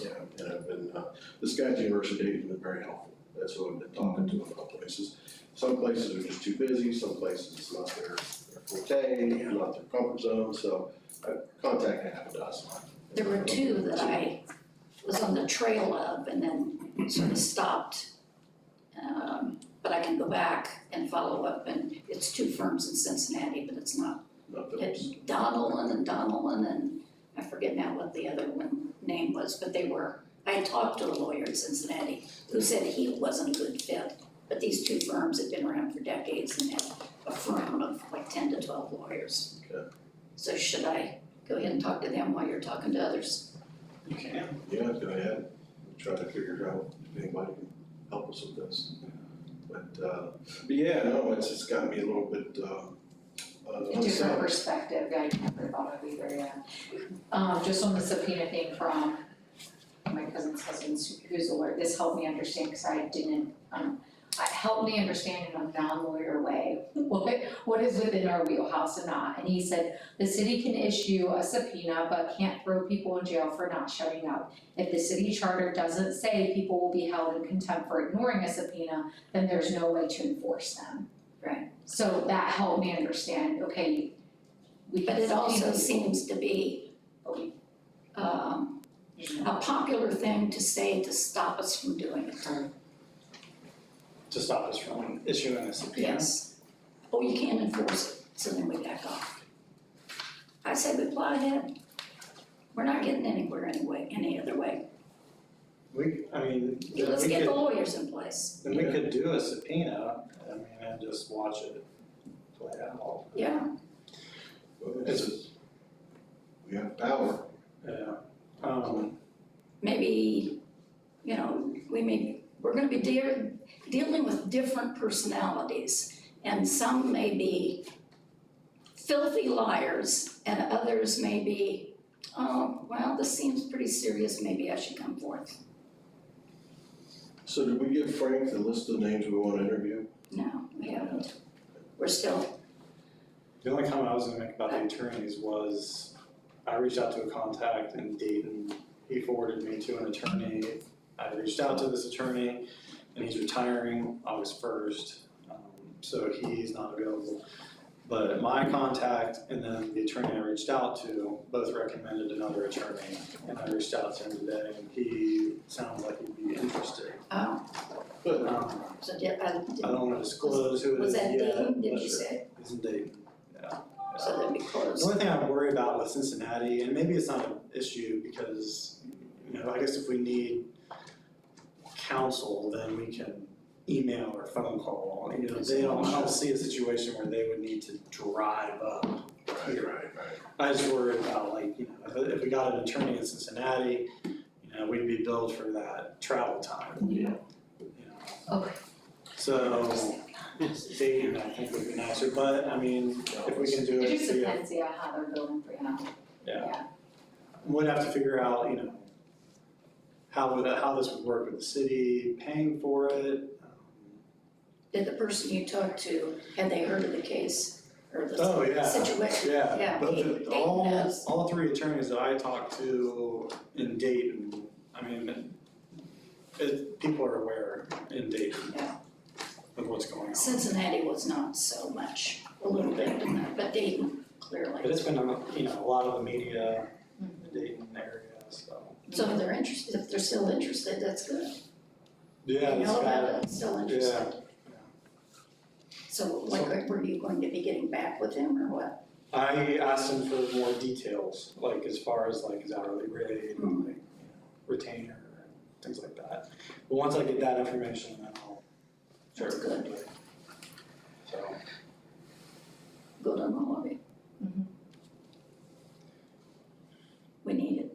Yeah, and I've been, this guy at the University of Dayton has been very helpful. That's who I've been talking to in other places. Some places are just too busy, some places it's not their forte, not their comfort zone, so I've contacted half a dozen. There were two that I was on the trail of and then sort of stopped. But I can go back and follow up, and it's two firms in Cincinnati, but it's not. Not that It's it's- Donnellan, and I forget now what the other one name was, but I had talked to a lawyer in Cincinnati who said he wasn't a good fit. But these two firms had been around for decades and had a firm of like 10 to 12 lawyers. Okay. So should I go ahead and talk to them while you're talking to others? You can. Yeah, go ahead, try to figure out if anybody can help us with this. But yeah, no, it's gotten me a little bit, A different unsettled. perspective, I never thought of either, yeah. Just on the subpoena thing from my cousin's husband, who's a lawyer, this helped me understand, cause I didn't, it helped me understand in a non-lawyer way, what is within our wheelhouse and not. And he said, the city can issue a subpoena, but can't throw people in jail for not showing up. If the city charter doesn't say people will be held in contempt for ignoring a subpoena, then there's no way to enforce them. Right. So that helped me understand, okay, we can But it also subpoena people, seems to be but we, a popular thing to say to stop us from doing it. To stop us from issuing a subpoena. Yes. Oh, you can't enforce it, so then we back off. I say we plow ahead. We're not getting anywhere anyway, any other way. I mean, then Let's we get the could, lawyers in place. then we could do a subpoena, I mean, and just watch it play out. Yeah, We have power. Yeah. maybe, we're gonna be dealing with different personalities. And some may be filthy liars and others may be, oh, well, this seems pretty serious, maybe I should come forth. So did we give Frank the list of names we want to interview? No, we haven't. We're still, The only comment I was gonna make about the attorneys was, I reached out to a contact in Dayton, he forwarded me to an attorney. I reached out to this attorney, and he's retiring August 1st, so he's not available. But my contact and then the attorney I reached out to both recommended another attorney, and I reached out to him today, and he sounds like he'd be interested. Good. so I don't wanna disclose who it was is that yet, Dayton, did but you say? he's in Dayton, yeah. So that'd be The close. only thing I worry about with Cincinnati, and maybe it's not an issue because, I guess if we need counsel, then we can email or phone call. I don't see a situation where they would need to drive up. Right. I just worry about if we got an attorney in Cincinnati, we'd be billed for that travel time. Yeah. Okay. So, Dayton, I think would be nicer, but I mean, if we can do it, It just yeah. depends, yeah, how they're building for you. Yeah. We'd have to figure out, how this would work with the city paying for it. Did the person you talked to, had they heard of the case or Oh, the yeah. situation? Yeah, Yeah, both Dayton- of, Dayton all knows. three attorneys that I talked to in Dayton, I mean, people are aware in Dayton Yeah. of what's going on. Cincinnati was not so much, a little bit in that, but Dayton, clearly. But it's been, a lot of the media in the Dayton area, so. So if they're interested, if they're still interested, that's good. Yeah, They this know guy, about it, still interested. So like, were you going to be getting back with him or what? I asked him for more details, like as far as his hourly rate and retainer and things like that. But once I get that information, then I'll share it with That's good. everybody. So, Good on all of you. Mhm. We need it.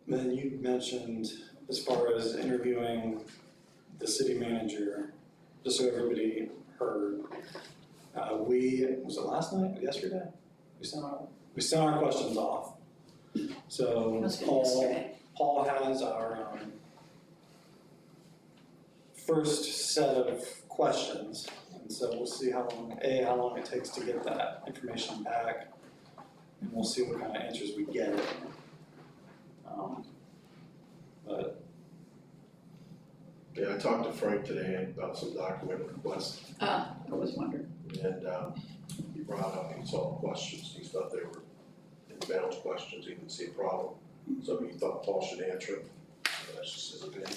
then you mentioned as far as interviewing the city manager, just so everybody heard, was it last night, yesterday? We sent our questions off. So Must have been yesterday. Paul has our first set of questions, and so we'll see how long it takes to get that information back, and we'll see what kind of answers we get. But Yeah, I talked to Frank today about some document requests, I was wondering. and he brought up, he saw the questions, he thought they were inbound questions, he didn't see a problem. So he thought Paul should answer them, that's just his opinion.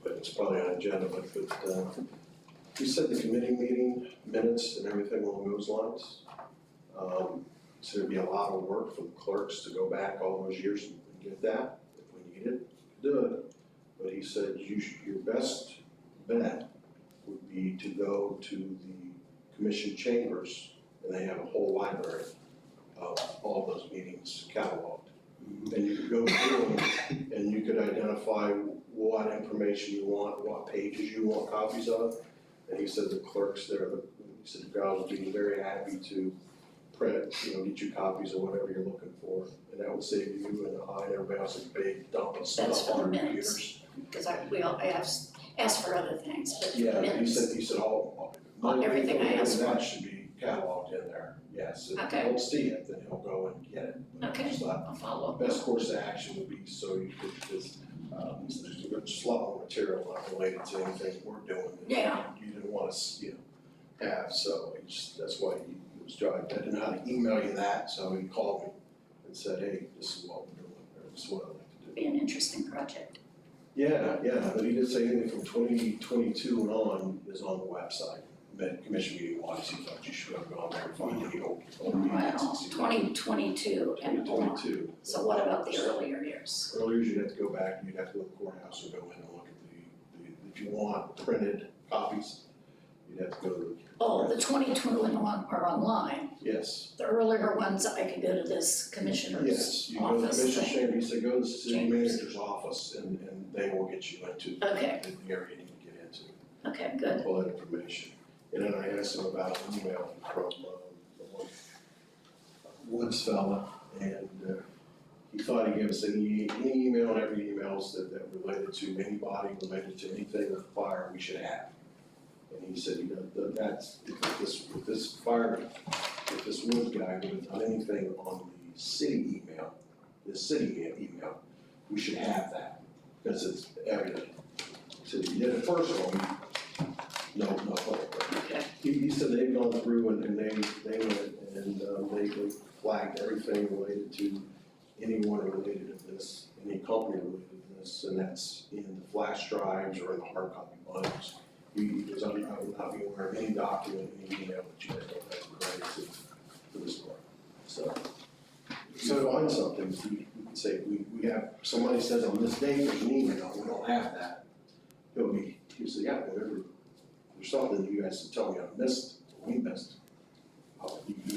But it's probably on agenda, but he said the committee meeting minutes and everything along those lines. So it'd be a lot of work for the clerks to go back all those years and get that. If we need it, do it. But he said your best bet would be to go to the commission chambers, and they have a whole library of all those meetings cataloged. And you could go through them and you could identify what information you want, what pages you want copies of. And he said the clerks there, he said the guys would be very happy to print, get you copies of whatever you're looking for. And that would save you and I and everybody else a big dump of That's stuff for the on minutes. computers. Cause I asked for other things, but Yeah, minutes. he said all. Everything I asked for. That should be cataloged in there, yes. If Okay. you don't see it, then he'll go and get it. But Okay. it's not- I'll follow up. Best course of action would be so you could just, there's just a lot more material not related to anything we're doing that Yeah. you didn't want to, have, so that's why he was driving. I didn't know how to email you that, so he called me and said, hey, this is what we're doing, or this is what I'd like to do. Be an interesting project. Yeah, but he did say anything from 2022 and on is on the website. Commission meeting wise, he thought you should have gone there and find the old meetings. Well, 2022 and on. 2022. So what about the earlier years? Earlier, you'd have to go back, you'd have to go to the courthouse and go in and look at the if you want printed copies, you'd have to go to Oh, the 22 and on are online. yes, The earlier ones, I could go to this commissioner's yes, you go to the office commission thing. chamber, he said, go to the city Chambers. manager's office and they will get you into Okay. the area you need to get into. Okay, good. All that information. And then I asked him about an email from the one Woods fella, and he thought he gave us any email and every emails that related to anybody, related to anything with fire we should have. And he said, that's, if this Woods guy would have done anything on the city email, we should have that, because it's everything. So he did it first one, no, Okay. he said they've gone through and they went and they flagged everything related to anyone related to this, any company related to this, and that's in the flash drives or in the hard copy bundles. He goes, I would not be aware of any document, any email that you guys don't have related to this part. So if you find something, you can say, we have, somebody says on this date, there's an email, we don't have that. He'll say, yeah, whatever. There's something you guys tell me I missed, we missed.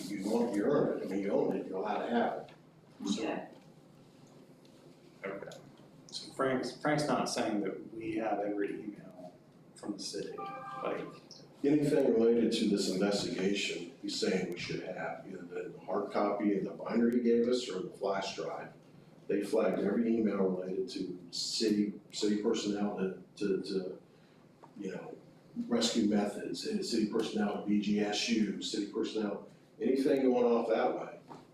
You earn it, I mean, you own it, you're allowed to have it. Okay. Okay. So Frank's not saying that we have every email from the city, like, Anything related to this investigation, he's saying we should have, either the hard copy in the binder he gave us or the flash drive. They flagged every email related to city personnel to rescue methods, and city personnel to BGSU, city personnel, anything going off that way,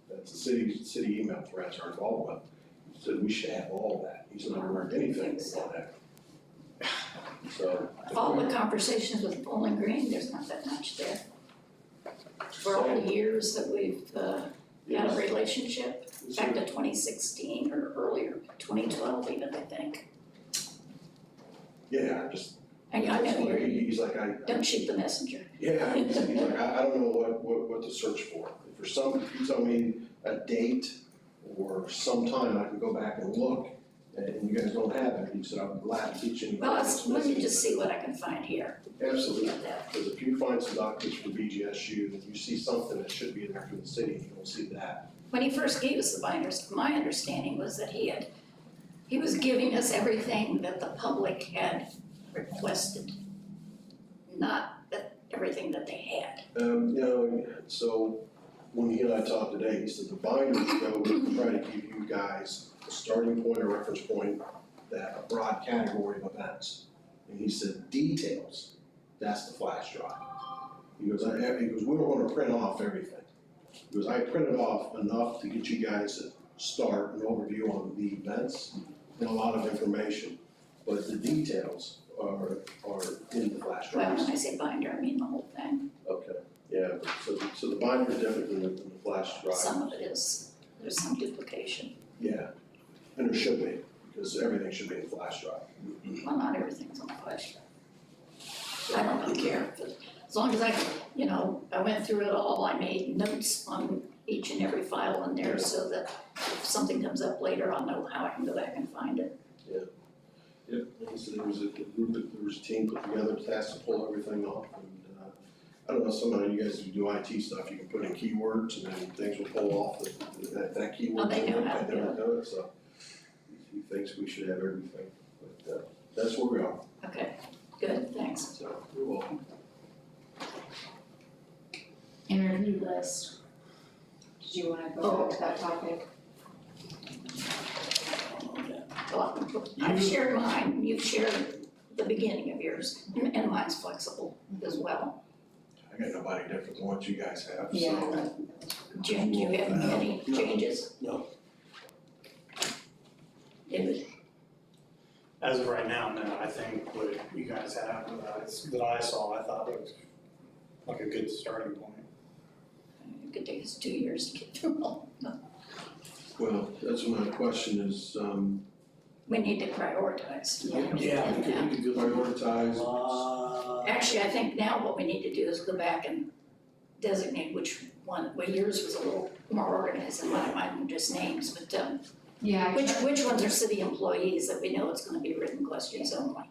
that's the city email threads are involved with. So we should have all that, he's not aware of anything about that. So. All the conversations with Bowling Green, there's not that much there. For all the years that we've had a relationship, back to 2016 or earlier, 2012 even, I think. Yeah, just. And I know you're, He's like, don't shoot the messenger. yeah, he's like, I don't know what to search for. If you tell me a date or some time, I can go back and look, and you guys don't have it, he said, I'm glad to teach you. Well, let me just see what I can find here. Absolutely, Get that. because if you find some documents for BGSU, and you see something that should be there for the city, and you don't see that. When he first gave us the binders, my understanding was that he was giving us everything that the public had requested, not that everything that they had. So when he and I talked today, he said the binders go to try to give you guys a starting point or reference point, that a broad category of events. And he said details, that's the flash drive. He goes, we don't want to print off everything. He goes, I printed off enough to get you guys a start, an overview on the events and a lot of information. But the details are in the flash Well, drives. when I say binder, I mean the whole thing. Okay, yeah, so the binder is different than the flash drive. Some of it is, there's some duplication. Yeah, and there should be, because everything should be in flash drive. Well, not everything's on the flash as long as I, I went through it all, I made notes on each and every file in there so that if something comes up later, I'll know how I can go back and find it. Yep, like I said, there was a group, there was a team put together, tasked to pull everything off, and, I don't know, some of you guys who do IT stuff, you can put in keywords and then things will pull off that keyword. Oh, they know how to do it. Never done it, so he thinks we should have everything, but, that's where we are, Okay, good, thanks. so you're welcome. Interview list. Did you wanna go back to that topic? Well, I've shared mine, you've shared the beginning of yours, and mine's flexible as well. I got nobody different than what you guys have, so. Yeah. Jim, do you have any changes? No. David? As of right now, no, I think what you guys have, that I saw, I thought was like a good starting point. It could take us 2 years to get through all. Well, that's my question is, We need to prioritize. Yeah, we could do prioritize. Actually, I think now what we need to do is go back and designate what yours was a little more organized than mine, mine were just names, but Yeah, which ones are city employees that we know it's gonna be written questions only?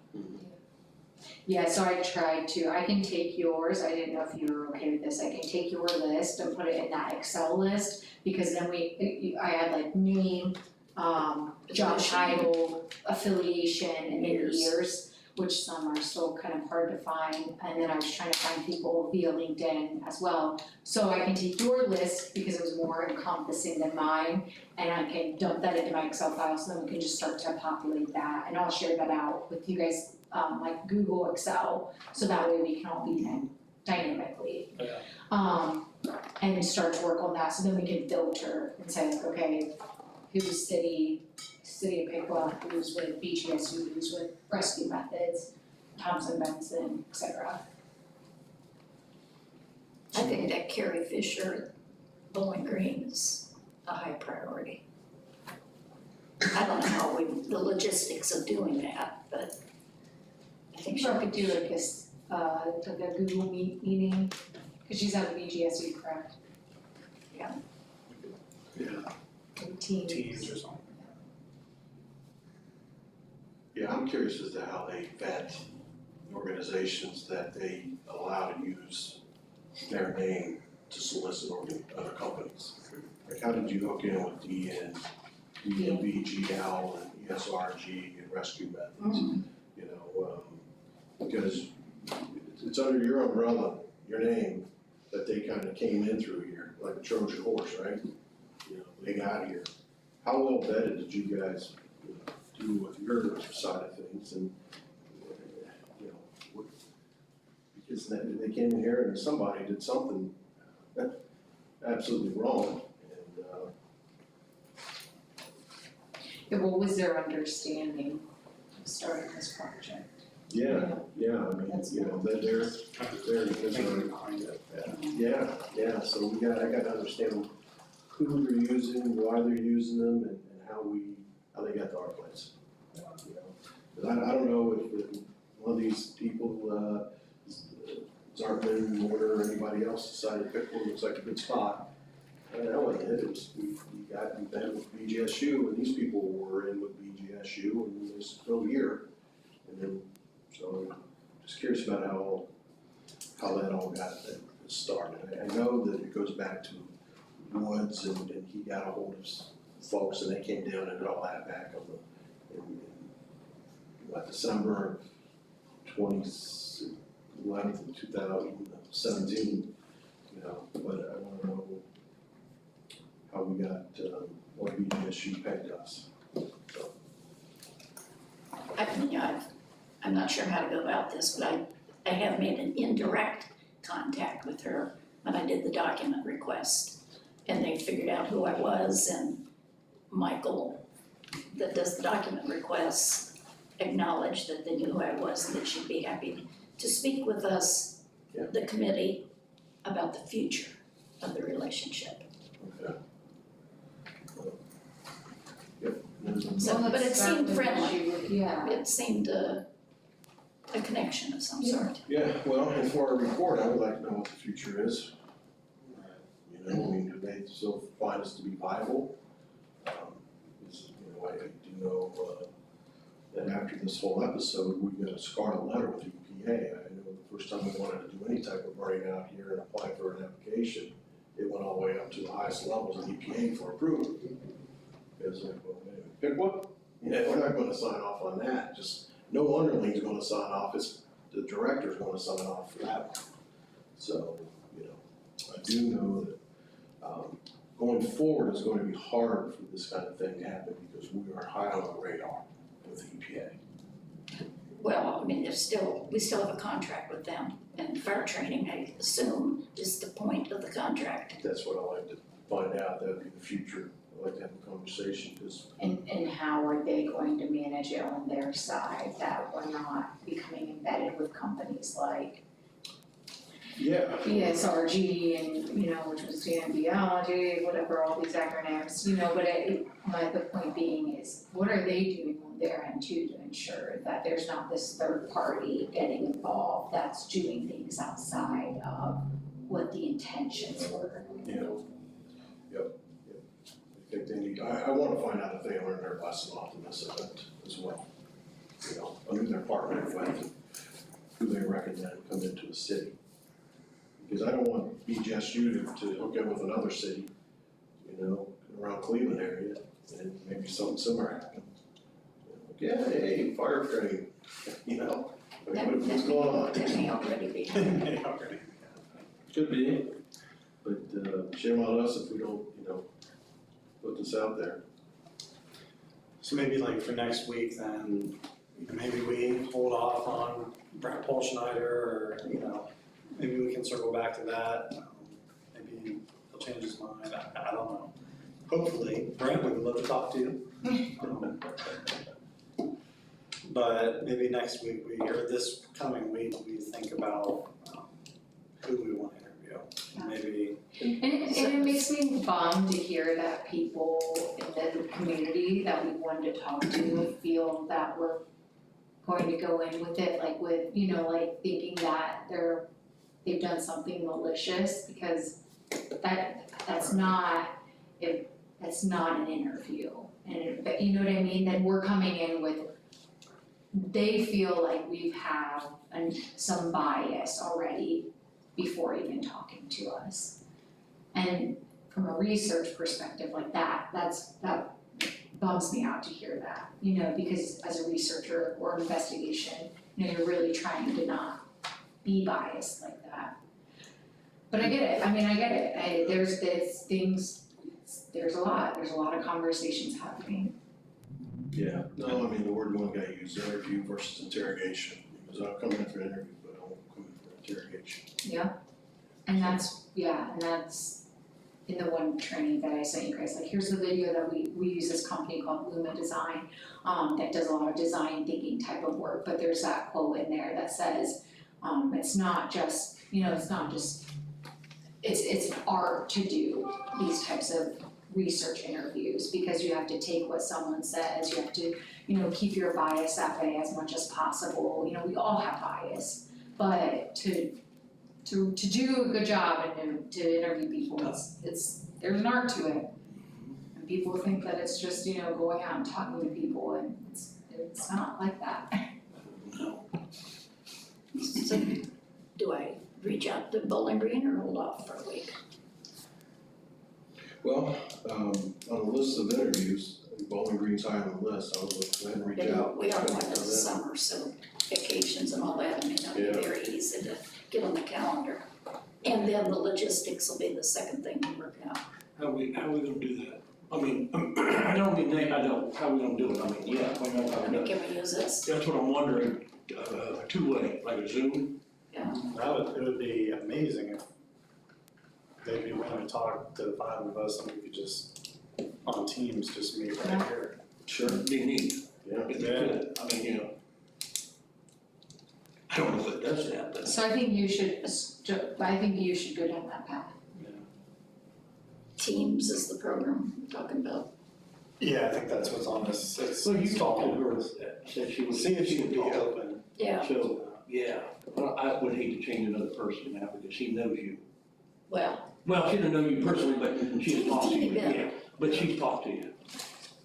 yeah, so I tried to, I can take yours, I didn't know if you were okay with this, I can take your list and put it in that Excel list, because then I had like name, job Position. title, affiliation, and then Years. years, which some are still kind of hard to find, and then I was trying to find people via LinkedIn as well. So I can take your list, because it was more encompassing than mine, and I can dump that into my Excel file, so then we can just start to populate that, and I'll share that out with you guys, like Google Excel, so that way we can all be dynamically. Okay. And start to work on that, so then we can filter and say, okay, who's city of Piqua, who's with BGSU, who's with Rescue Methods, Thompson Benson, et cetera. I think that Carrie Fisher, Bowling Green is a high priority. I don't know how the logistics of doing that, but I think she Sure, could do like this, like a Google meeting, cause she's out of BGSU, correct? Yeah, Teams. Teams or something. yeah, I'm curious as to how they vet organizations that they allow to use their name to solicit other companies. Like, how did you hook in with DN, DNV, GL, and ESRG, and Rescue Methods? Mhm. You know, because it's under your umbrella, your name, that they kind of came in through here, like a Trojan horse, right? You know, they got here. How well vetted did you guys, do with your side of things and, because they came in here and somebody did something absolutely wrong and, Yeah, what was their understanding of starting this project? yeah, I mean, they're Behind it, yeah. yeah, so I gotta understand who they're using, why they're using them, and how they got to our place. You know, 'cause I don't know if one of these people, Zartman, Mortar, or anybody else decided to pick one, looks like a good spot. And that wasn't it, we met with BGSU, and these people were in with BGSU, and they still here. And then, so, just curious about how that all got started. I know that it goes back to Woods, and he got a hold of folks, and they came down and did all that back in December 11th of 2017, but I wanna know how we got, what BGSU pegged us. I'm not sure how to go about this, but I have made an indirect contact with her when I did the document request. And they figured out who I was, and Michael, that does the document requests, acknowledged that they knew who I was and that she'd be happy to speak with us, Yeah. the committee, about the future of the relationship. Okay. Yep. So, but it seemed friendly. Yeah. It seemed a connection of some sort. Yeah, well, and for our report, I would like to know what the future is. You know, I mean, do they still find us to be viable? You know, I do know, that after this whole episode, we got a scarlet letter with EPA. I know the first time we wanted to do any type of burning out here and apply for an application, it went all the way up to the highest levels of EPA for approval. It was like, well, anyway, pick what? Yeah, we're not gonna sign off on that, just no underling's gonna sign off, it's the director's gonna sign off for that one. So, you know, I do know that, going forward is going to be hard for this kind of thing to happen because we are high on the radar with EPA. Well, I mean, we still have a contract with them, and fire training, I assume, is the point of the contract. That's what I like to find out, that'd be the future, I'd like to have a conversation, because And how are they going to manage it on their side, that we're not becoming embedded with companies like yeah, ESRG and, you know, which was biology, whatever, all these acronyms, you know, but the point being is, what are they doing on their end too to ensure that there's not this third party getting involved that's doing things outside of what the intentions were? Yep. I think they need, I wanna find out if they learned their lesson off of this event as well. You know, who they're partnering with, who they recommend come into the city. Because I don't want BGSU to hook up with another city, you know, around Cleveland area, and maybe something similar happen. Yeah, hey, fire training, you know, what's going on? That may already be. Already. Could be, but shame on us if we don't, you know, put this out there. So maybe like for next week then, maybe we hold off on Brent Paul Schneider, or, you know, maybe we can circle back to that. Maybe he'll change his mind, I don't know. Hopefully, Brent, we would love to talk to you. But maybe next week, or this coming week, we think about who we want to interview. Maybe, And it makes me bummed to hear that people in the community that we wanted to talk to feel that we're going to go in with it, like with, you know, like thinking that they've done something malicious, because that's not an interview. But you know what I mean, that we're coming in with, they feel like we have some bias already before even talking to us. And from a research perspective like that bums me out to hear that, you know, because as a researcher or investigation, you know, you're really trying to not be biased like that. But I get it, I get it, there's a lot of conversations happening. Yeah. No, I mean, the word one guy used, interview versus interrogation, because I'll come in for an interview, but I won't come in for interrogation. And that's in the one training that I sent you guys, like, here's the video that we use this company called Luma Design, that does a lot of design thinking type of work, but there's that quote in there that says, it's not just, you know, it's art to do these types of research interviews, because you have to take what someone says, you have to, you know, keep your bias at bay as much as possible, you know, we all have bias, but to do a good job and to interview people, there's an art to it. And people think that it's just, you know, going out and talking to people, and it's not like that. No. So, do I reach out to Bowling Green or hold off for a week? Well, on the list of interviews, Bowling Green's high on the list, I would go ahead and reach out. We are going into the summer, so vacations and all that, I mean, that'll be very easy to get on the calendar. And then the logistics will be the second thing to work out. How we gonna do that? I mean, I don't mean, how we gonna do it? I mean, yeah, we know how I to do mean, it. can we use this? That's what I'm wondering, two-way, like a Zoom. it would be amazing if they'd be willing to talk to the five of us, and we could just, on Teams, just meet right here. Sure. It'd be neat, Yeah. if they could, I mean, you know. I don't know if it does that, but. So I think you should go down that path. Teams is the program I'm talking about. Yeah, I think that's what's on this, So you talked to her, said she would. See if she would be talk. open. Yeah, So, I would hate to change another person now because she knows you. Well, Well, she doesn't know you personally, but she's talked to you, Teeny bit. yeah, but she's talked to you.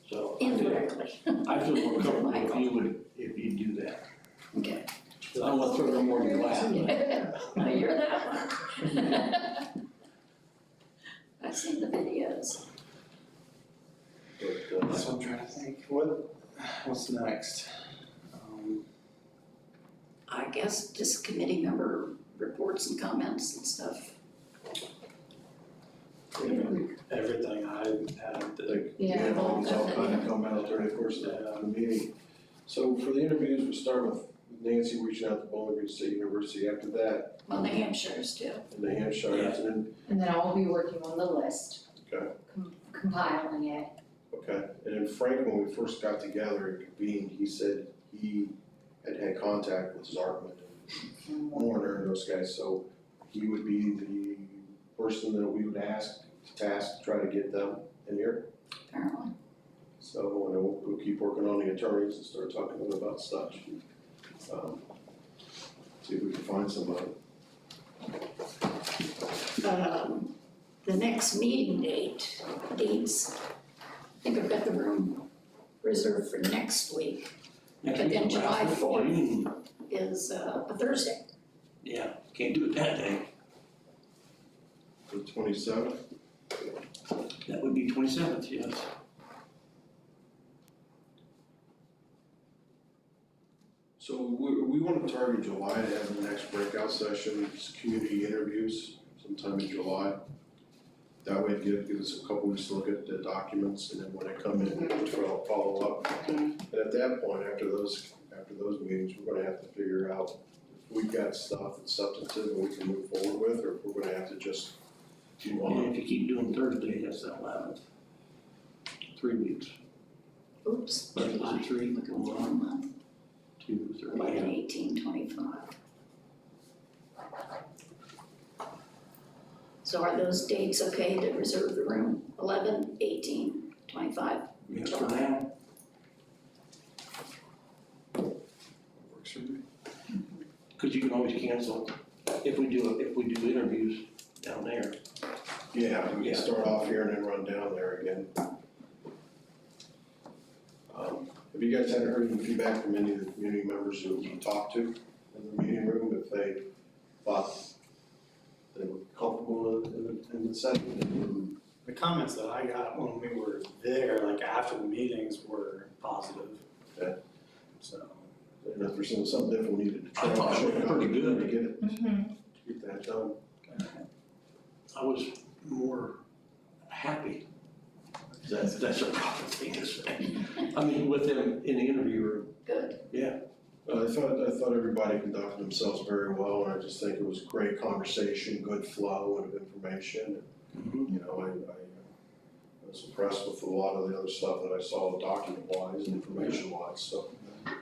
So. indirectly. I feel more comfortable if you would, if you do that. Okay. I don't want to throw no more in your lap. Now you're that one. I've seen the videos. But, So I'm trying to think, what's next? I guess just committee member reports and comments and stuff. Everything I had, like, Yeah. things all kind of come out during the course of the meeting. So for the interviews, we start with Nancy reaching out to Bowling Green State University, after that, Well, New Hampshire's too. in the Hampshires, and And then I'll be working on the list. Okay. Compiling it. okay, and then Frank, when we first got together and convened, he said he had contact with Zartman and Warner and those guys, so he would be the person that we would task to try to get them in here. Apparently. So, and we'll keep working on the attorneys and start talking to them about stuff. See if we can find somebody. The next meeting dates, I think I've got the room reserved for next week, Next But then week's July last week, 4th. June. is a Thursday. Yeah, can't do it that day. The 27th, That would be 27th, yes. so we want to target July to have the next breakout session, it's community interviews sometime in July. That way it gives us a couple weeks to look at the documents, and then when they come in, we'll follow up. And at that point, after those meetings, we're gonna have to figure out if we've got stuff that's substantive and we can move forward with, or if we're gonna have to just move on. And if you keep doing Thursday, that's the 11th. 3 weeks. Oops, Or is July, it 3? look at the wrong month, 2, 3. 11, 18, 25. So are those dates okay to reserve the room? 11, 18, 25? Yes, for now. works for me. Because you can always cancel if we do interviews down there. Yeah, we Yeah. can start off here and then run down there again. Have you guys had heard any feedback from any of the community members who you talked to in the meeting room, if they thought they were comfortable in the setting? The comments that I got when we were there, like after the meetings, were positive. Yeah. So, And if there's something different we needed to try I thought it to was pretty good. to get that done. I was more happy. That's a proper thing to say. I mean, with them in the interview room. Good. Yeah. I thought everybody conducted themselves very well, and I just think it was great conversation, good flow of information. You know, I was impressed with a lot of the other stuff that I saw document-wise and information-wise, so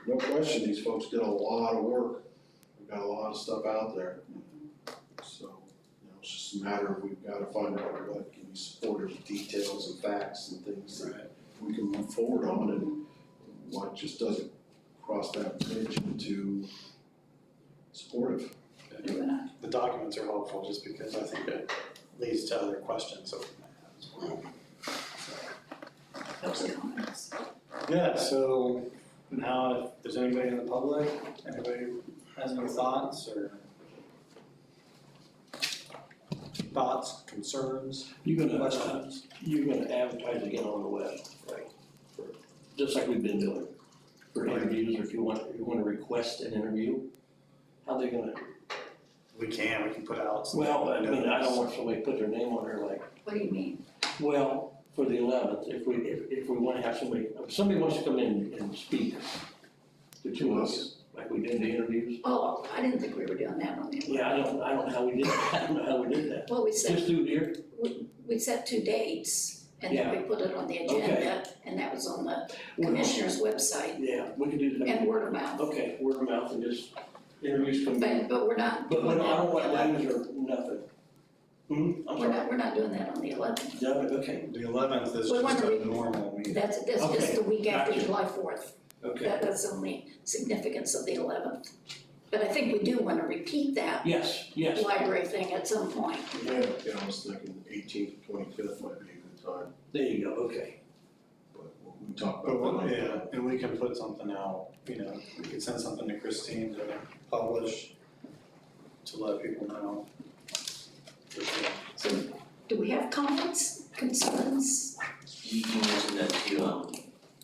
no question, these folks did a lot of work. We've got a lot of stuff out there. So, you know, it's just a matter of we've gotta find out what can be supported with details and facts and things that we can move forward on, and what just doesn't cross that bridge into supportive. the documents are helpful just because I think it leads to other questions that we might have as well. Those comments. Yeah, so now if there's anybody in the public, anybody who has any thoughts, concerns, You're gonna questions? advertise again on the web, right? Just like we've been doing for interviews, or if you want to request an interview, how they gonna? We can put out some. Well, I mean, I don't want somebody to put their name on there like, What do you mean? well, for the 11th, if we want to have somebody wants to come in and speak, the two of us, like we did the interviews. Oh, I didn't think we were doing that on the. Yeah, I don't know how we did that. I don't know how we did that. Well, we set, Just through here? we set 2 dates and then we put it on the Okay. agenda and that was on the commissioner's website Yeah, we can do that. and word of mouth. Okay, word of mouth and just interviews come in. But we're not But doing I that don't on want the 11th. names or nothing. I'm We're sorry. not doing that on the 11th. No, okay, The 11th is We just wonder- a normal meeting. That's just Okay, the week after gotcha. July 4th. okay. That's the only significance of the 11th. But I think we do wanna repeat that Yes, yes. library thing at some point. Yeah, I was thinking 18th, 25th might be a good time, There you go, okay. but we talked But, about that. yeah, and we can put something out, we can send something to Christine to publish, to let people know. So do we have comments, concerns? You mentioned that you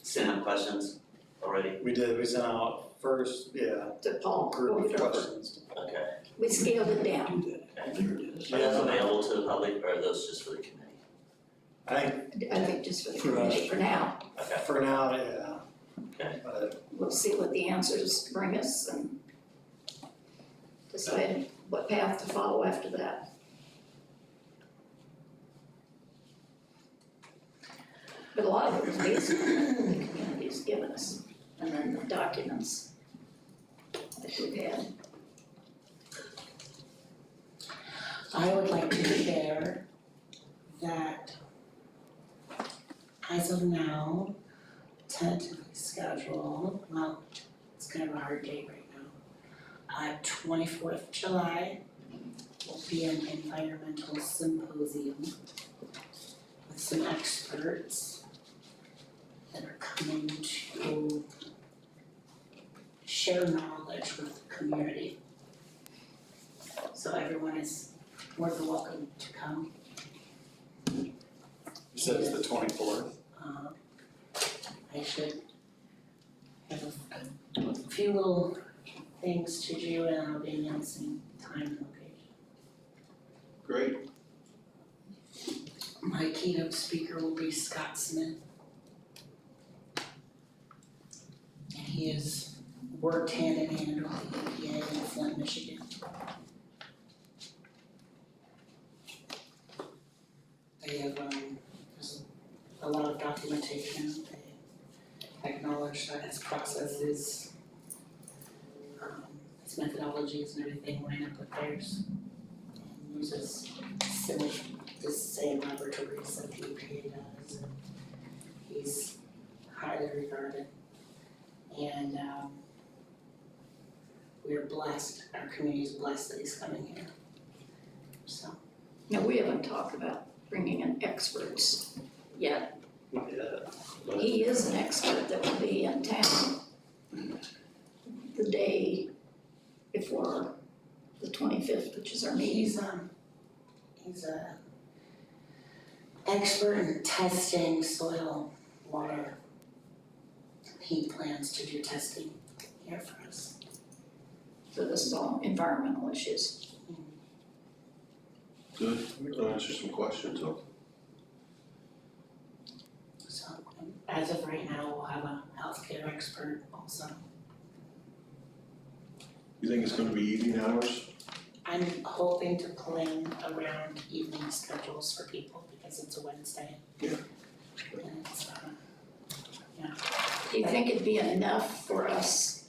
sent out questions already, We sent out first, To Paul, group of or questions. okay. we scaled it down. Do that. There it is. Are those available to the public or are those just for the committee? I think I think just for the For us. committee for now. Okay, for now, yeah. Okay. But We'll see what the answers bring us and decide what path to follow after that. But a lot of it is basically what the community's given us, and then the documents that we've had. I would like to share that as of now, tentatively scheduled, well, it's kind of a hard date right now. 24th July will be an environmental symposium with some experts that are coming to share knowledge with the community. So everyone is more than welcome to come. you said it's the 24th. I should have a few little things to do and I'll be announcing time and location. Great, My keynote speaker will be Scott Smith. And he has worked hand in hand with the EPA in Flint, Michigan. They have, there's a lot of documentation, they acknowledge that his process is, his methodologies and everything line up with theirs. And uses the same laboratories that the EPA does, and he's highly regarded. And, we are blessed, our community is blessed that he's coming here. So, Now, we haven't talked about bringing in experts yet. Yeah. He is an expert that will be in town the day before the 25th, which is our meeting. he's a expert in testing soil, water. He plans to do testing here for us. So this is all environmental issues. good, I'll answer some questions, though. So, as of right now, we'll have a healthcare expert also. You think it's gonna be evening hours? I'm hoping to plan around evening schedules for people because it's a Wednesday. Yeah. And it's, Do you think it'd be enough for us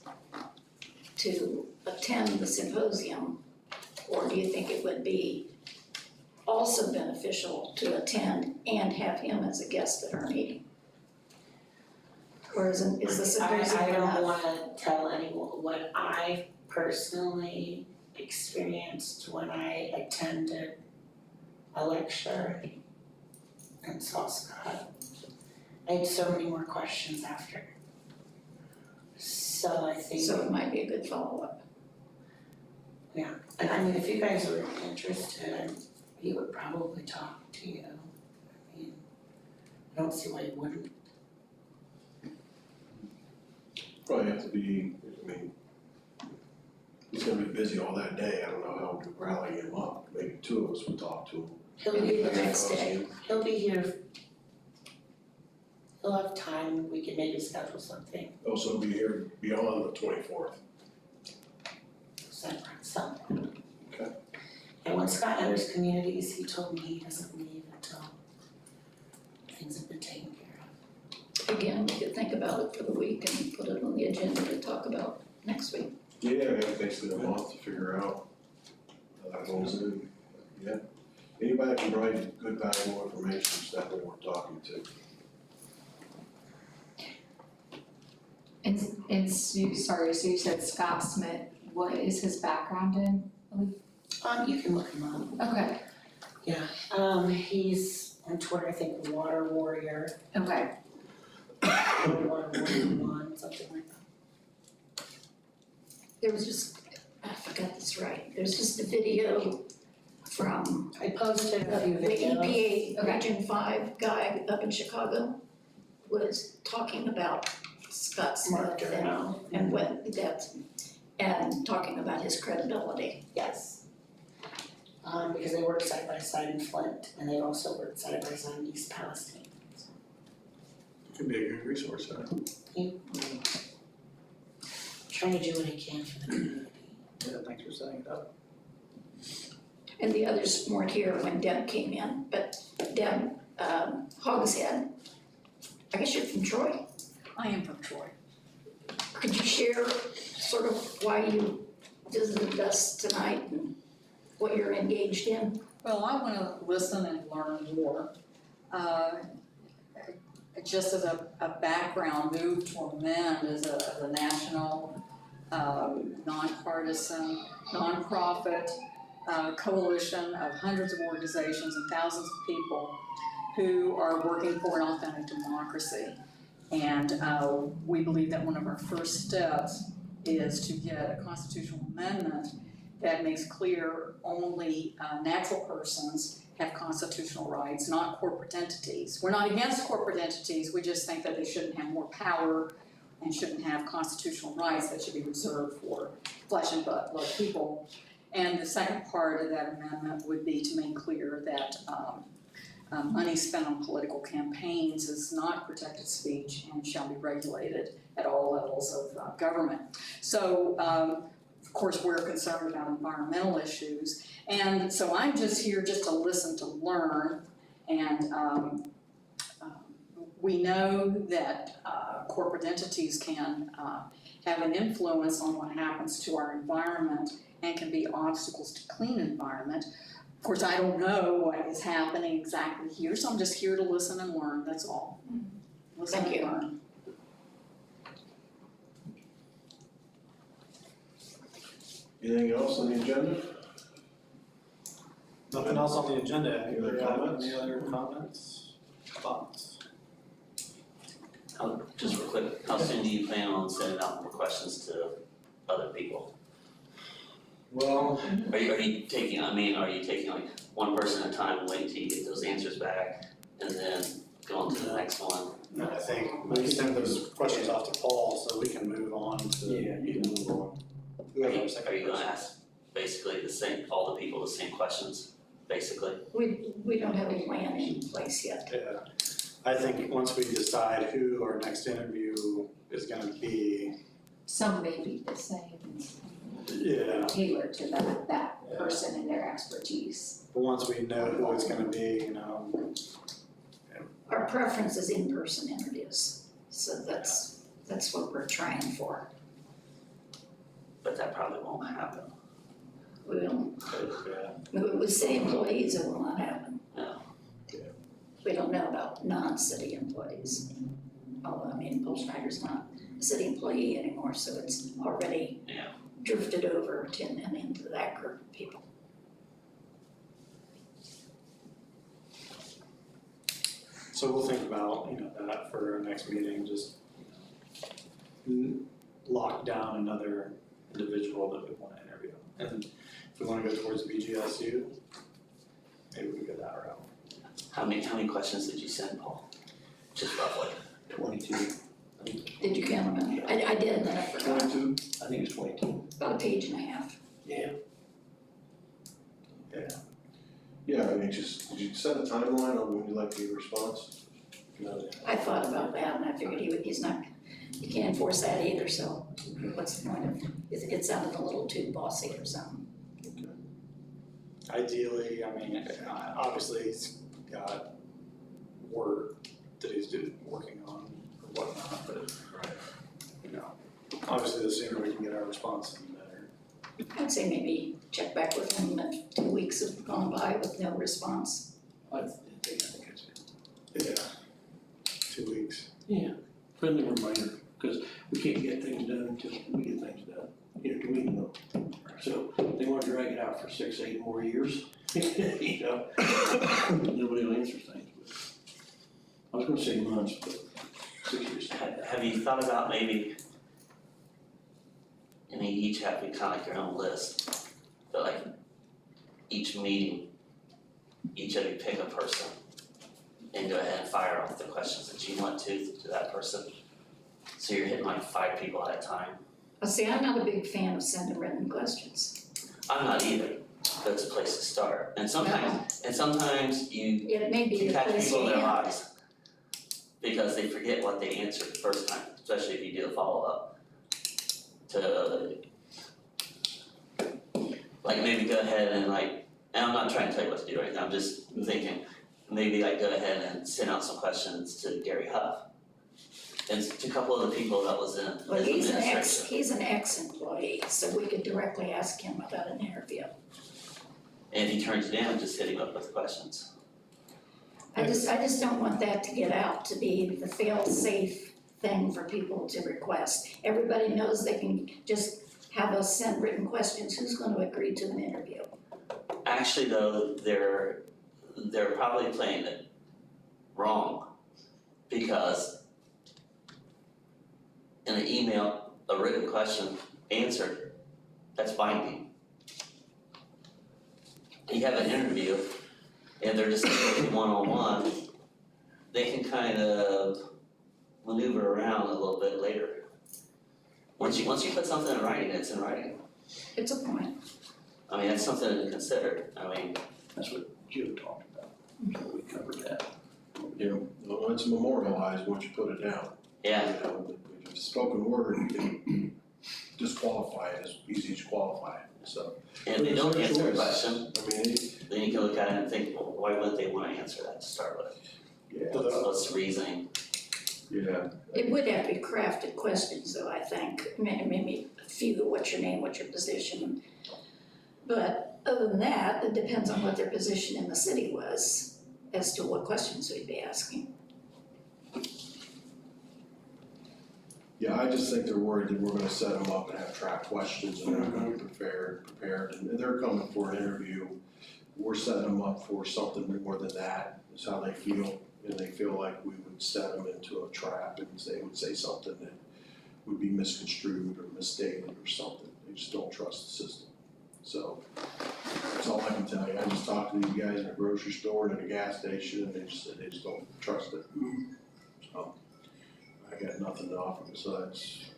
to attend the symposium? Or do you think it would be also beneficial to attend and have him as a guest at our meeting? Or is the symposium I enough? don't wanna tell anyone what I personally experienced when I attended a lecture and saw Scott. I had so many more questions after. So I think, So it might be a good follow-up. and I mean, if you guys were interested, he would probably talk to you. I mean, I don't see why he wouldn't. Probably have to be, I mean, he's gonna be busy all that day, I don't know how to rally him up, maybe two of us would talk to him. He'll be The here, next day. he'll be here. He'll have time, we can maybe schedule something Also be here beyond the 24th. separate, something. Okay. And when Scott enters communities, he told me he doesn't leave until things have been taken care of. Again, we could think about it for the week and put it on the agenda to talk about next week. Yeah, we have basically a month to figure out how that goes in, yeah. Anybody that can provide good valuable information is definitely worth talking to. And so you said Scott Smith what is his background in? You can look him up. Okay, He's on Twitter, I think Water Warrior, okay, Water Warrior 1, something like that. There was just, I forgot this right, there's just a video from I posted a few the videos. EPA Okay. Region 5 guy up in Chicago was talking about Scott Mark Smith Durrell. and what that, and talking about his credibility. Yes. Because they worked side by side in Flint, and they also worked side by side in East Palestine. Could be a good resource, huh? Trying to do what I can for the community. Yeah, thanks for setting it up. And the others weren't here when Deb came in, but Deb Hogshead, I guess you're from Troy. I am from Troy. Could you share sort of why you visited us tonight and what you're engaged in? Well, I want to listen and learn more. Just as a background, Move to Amend is a national, nonpartisan, nonprofit coalition of hundreds of organizations and thousands of people who are working for an authentic democracy. And we believe that one of our first steps is to get a constitutional amendment that makes clear only natural persons have constitutional rights, not corporate entities. We're not against corporate entities, we just think that they shouldn't have more power and shouldn't have constitutional rights that should be reserved for flesh and blood people. And the second part of that amendment would be to make clear that money spent on political campaigns is not protected speech and shall be regulated at all levels of government. So, of course, we're concerned about environmental issues, and so I'm just here just to listen to learn. And we know that corporate entities can have an influence on what happens to our environment and can be obstacles to clean environment. Of course, I don't know what is happening exactly here, so I'm just here to listen and learn, that's all. Listen Thank and you. learn. Anything else on the agenda? Nothing else on the agenda, Any other anybody have comments? any other comments, thoughts? Just real quick, how soon do you plan on sending out more questions to other people? Well, Are you taking like one person at a time and waiting till you get those answers back and then go on to the next one? I think we send those questions off to Paul so we can move on to. Yeah, you can move on. Whoever our second Are you gonna person. ask basically all the people the same questions, basically? We don't have a plan in place yet. Yeah, I think once we decide who our next interview is gonna be, some may be the same, yeah, tailored to that person and their expertise. but once we know who it's gonna be, Our preference is in-person interviews, so that's what we're trying for. But that probably won't happen. We don't, yeah. we say employees, it will not happen. No. We don't know about non-city employees. Although, I mean, Paul Schneider's not a city employee anymore, so it's already Yeah. drifted over and into that group of people. So we'll think about, that for our next meeting, just lock down another individual that we wanna interview. And if we wanna go towards BGSU, maybe we go that route. How many questions did you send, Paul? Just roughly. 22, Did you count them? I did, and then I forgot. 22? I think it's 22. About a page and a half. Yeah. Yeah, I mean, did you set a timeline on when you'd like to get a response? No. I thought about that and I figured he can't enforce that either, so what's the point of, it sounded a little too bossy or something. Ideally, obviously he's got work that he's working on or whatnot, but, obviously the sooner we can get our response, the better. I'd say maybe check back with him if 2 weeks have gone by with no response. I think it's, Yeah. 2 weeks. yeah, friendly reminder, because we can't get things done until we get things done. You know, do we know? So they wanna drag it out for 6, 8 more years, you know? Nobody will answer things, but I was gonna say months, but 6 years. Have you thought about maybe, I mean, each have kind of like your own list, but like each meeting, each of you pick a person and go ahead and fire off the questions that you want to that person. So you're hitting like 5 people at a time. See, I'm not a big fan of sending written questions. I'm not either, but it's a place to start. And sometimes you It may be the catch place people in you their have. lies because they forget what they answered the first time, especially if you do a follow-up. To like maybe go ahead and like, and I'm not trying to tell you what to do right now, I'm just thinking, maybe like go ahead and send out some questions to Gary Huff. And to a couple of the people that was in Well, his he's administration. an ex-employee, so we could directly ask him about an interview. And if he turns it down, just hit him up with questions. I just don't want that to get out to be the fail-safe thing for people to request. Everybody knows they can just have us send written questions, who's gonna agree to an interview? Actually though, they're probably playing it wrong because in an email, a written question answered, that's binding. You have an interview and they're just talking one-on-one, they can kind of maneuver around a little bit later. Once you put something in writing, it's in writing. It's a point. I mean, that's something to consider. I mean, That's what Joe talked about, so we covered that. You know, once memorialized, once you put it down. yeah, You know, the spoken word, you can disqualify it as easy as qualify it, so. and if they don't answer a question, I mean, then you can look at it and think, well, why wouldn't they wanna answer that to start with? yeah, What's the reasoning? yeah. It would have to be crafted questions though, I think, maybe a few, what's your name, what's your position? But other than that, it depends on what their position in the city was as to what questions we'd be asking. Yeah, I just think they're worried that we're gonna set them up and have track questions and they're not gonna be prepared, and they're coming for an interview. We're setting them up for something more than that, is how they feel, and they feel like we would set them into a trap and they would say something that would be misconstrued or misstated or something, they just don't trust the system. So, that's all I can tell you, I just talked to these guys in a grocery store and at a gas station, and they just said they just don't trust it. So, I got nothing to offer besides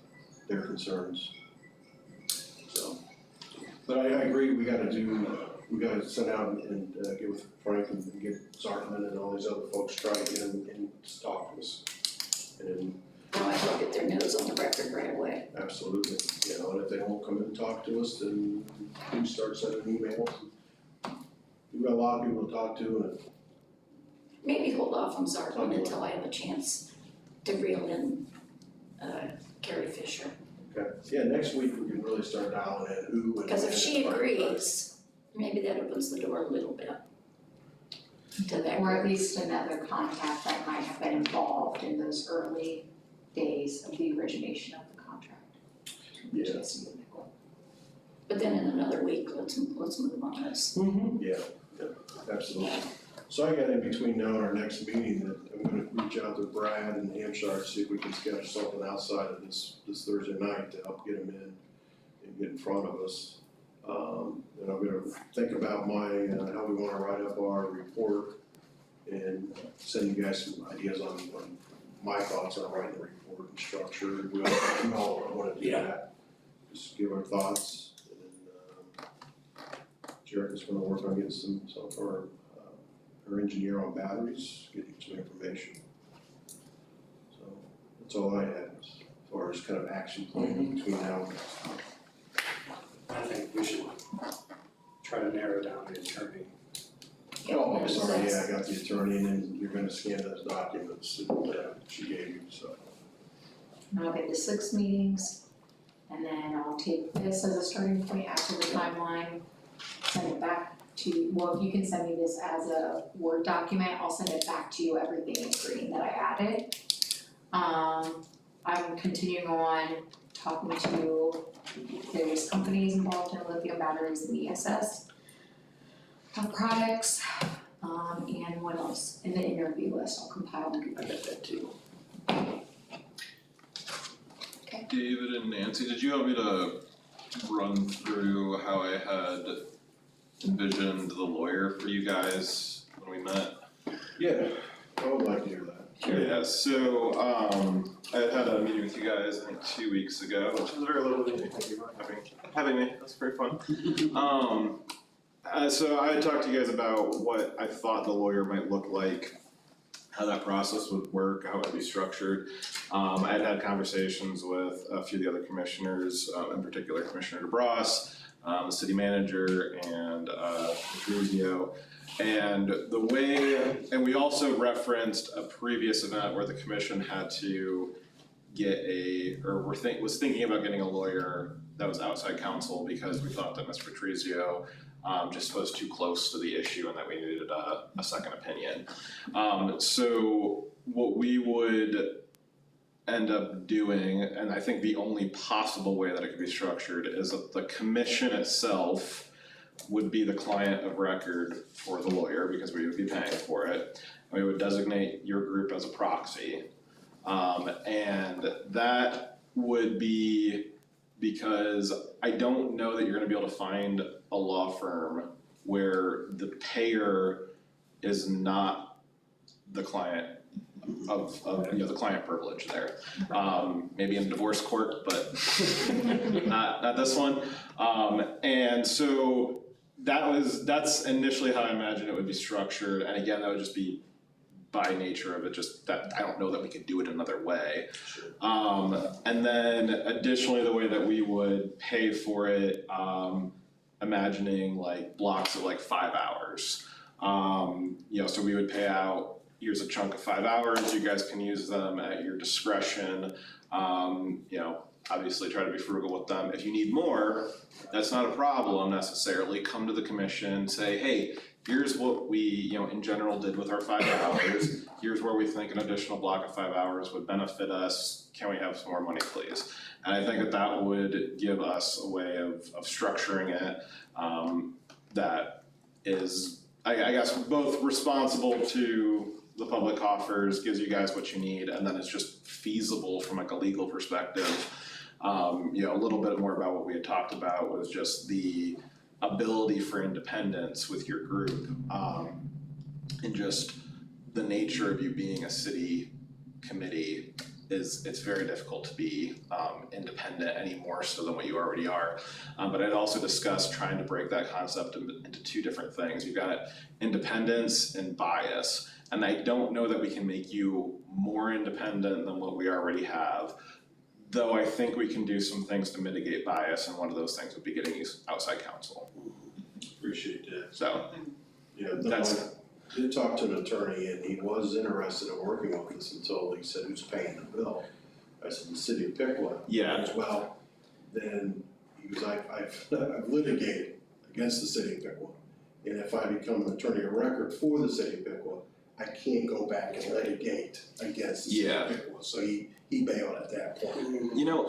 their concerns. So, but I agree, we gotta send out and get with Frank and get Zartman and all these other folks, try to get them in to talk to us. And Now I hope get their nose on the record right away. absolutely, you know, and if they won't come in and talk to us, then we start sending emails. We've got a lot of people to talk to, and Maybe hold off on Zartman until I have a chance to reel in Carrie Fisher. okay, yeah, next week we can really start dialing in who and. Because if when she and- agrees, maybe that opens the door a little bit to that Or at group. least another contact that might have been involved in those early days of the origination of the contract. Yeah. Just Nicole. But then in another week, let's move on this. Yeah, absolutely. So I got in between now and our next meeting that I'm gonna reach out to Brad and Hampshire, see if we can schedule something outside of this Thursday night to help get them in and get in front of us. And I'm gonna think about how we wanna write up our report and send you guys some ideas on my thoughts on writing the report and structure. We all wanna do that, just give our thoughts. And then, Jared is gonna work on getting some of our engineer on batteries, getting some information. So that's all I had as far as kind of action plan between now and next time. I think we should try to narrow down the attorney. Oh, I'm sorry, yeah, I got the attorney and then you're gonna scan those documents that she gave you, so. And I'll get the 6 meetings, and then I'll take this as a starting point after the timeline, send it back to, well, if you can send me this as a Word document, I'll send it back to you, everything in green that I added. I'm continuing on talking to various companies involved in lithium batteries and ESS products, and what else, in the interview list, I'll compile and give I got that too. David and Nancy, did you want me to run through how I had envisioned the lawyer for you guys when we met? Yeah, I would like to hear that. Yeah, so I had a meeting with you guys, I think 2 weeks ago, which was a very lovely meeting, thank you for having me, that's very fun. So I had talked to you guys about what I thought the lawyer might look like, how that process would work, how it would be structured. I had had conversations with a few of the other commissioners, in particular Commissioner DeBras, the city manager, and Petrizio. And the way, and we also referenced a previous event where the commission had to get was thinking about getting a lawyer that was outside counsel because we thought that Mr. Petrizio just was too close to the issue and that we needed a second opinion. So what we would end up doing, and I think the only possible way that it could be structured, is that the commission itself would be the client of record for the lawyer because we would be paying for it. And we would designate your group as a proxy. And that would be because I don't know that you're gonna be able to find a law firm where the payer is not the client of the client privilege there. Maybe in divorce court, but not this one. And so that's initially how I imagined it would be structured, and again, that would just be by nature of it, just that I don't know that we could do it another way. Sure. And then additionally, the way that we would pay for it, imagining like blocks of like 5 hours. So we would pay out, here's a chunk of 5 hours, you guys can use them at your discretion. Obviously try to be frugal with them. If you need more, that's not a problem necessarily. Come to the commission, say, hey, here's what we, in general did with our 5 hours. Here's where we think an additional block of 5 hours would benefit us. Can we have some more money, please? And I think that would give us a way of structuring it that is, I guess, both responsible to the public offers, gives you guys what you need, and then it's just feasible from like a legal perspective. A little bit more about what we had talked about was just the ability for independence with your group, and just the nature of you being a city committee it's very difficult to be independent any more so than what you already are. But I'd also discussed trying to break that concept into two different things. You've got independence and bias, and I don't know that we can make you more independent than what we already have. Though I think we can do some things to mitigate bias, and one of those things would be getting you outside counsel. Appreciate that. So, Yeah, no, that's- I did talk to an attorney and he was interested in working with us until he said, who's paying the bill? I said, the city of Piqua. Yeah. He goes, well, then, he goes, I've litigated against the city of Piqua. And if I become an attorney of record for the city of Piqua, I can't go back and litigate against the city of Piqua. So he bailed at that point.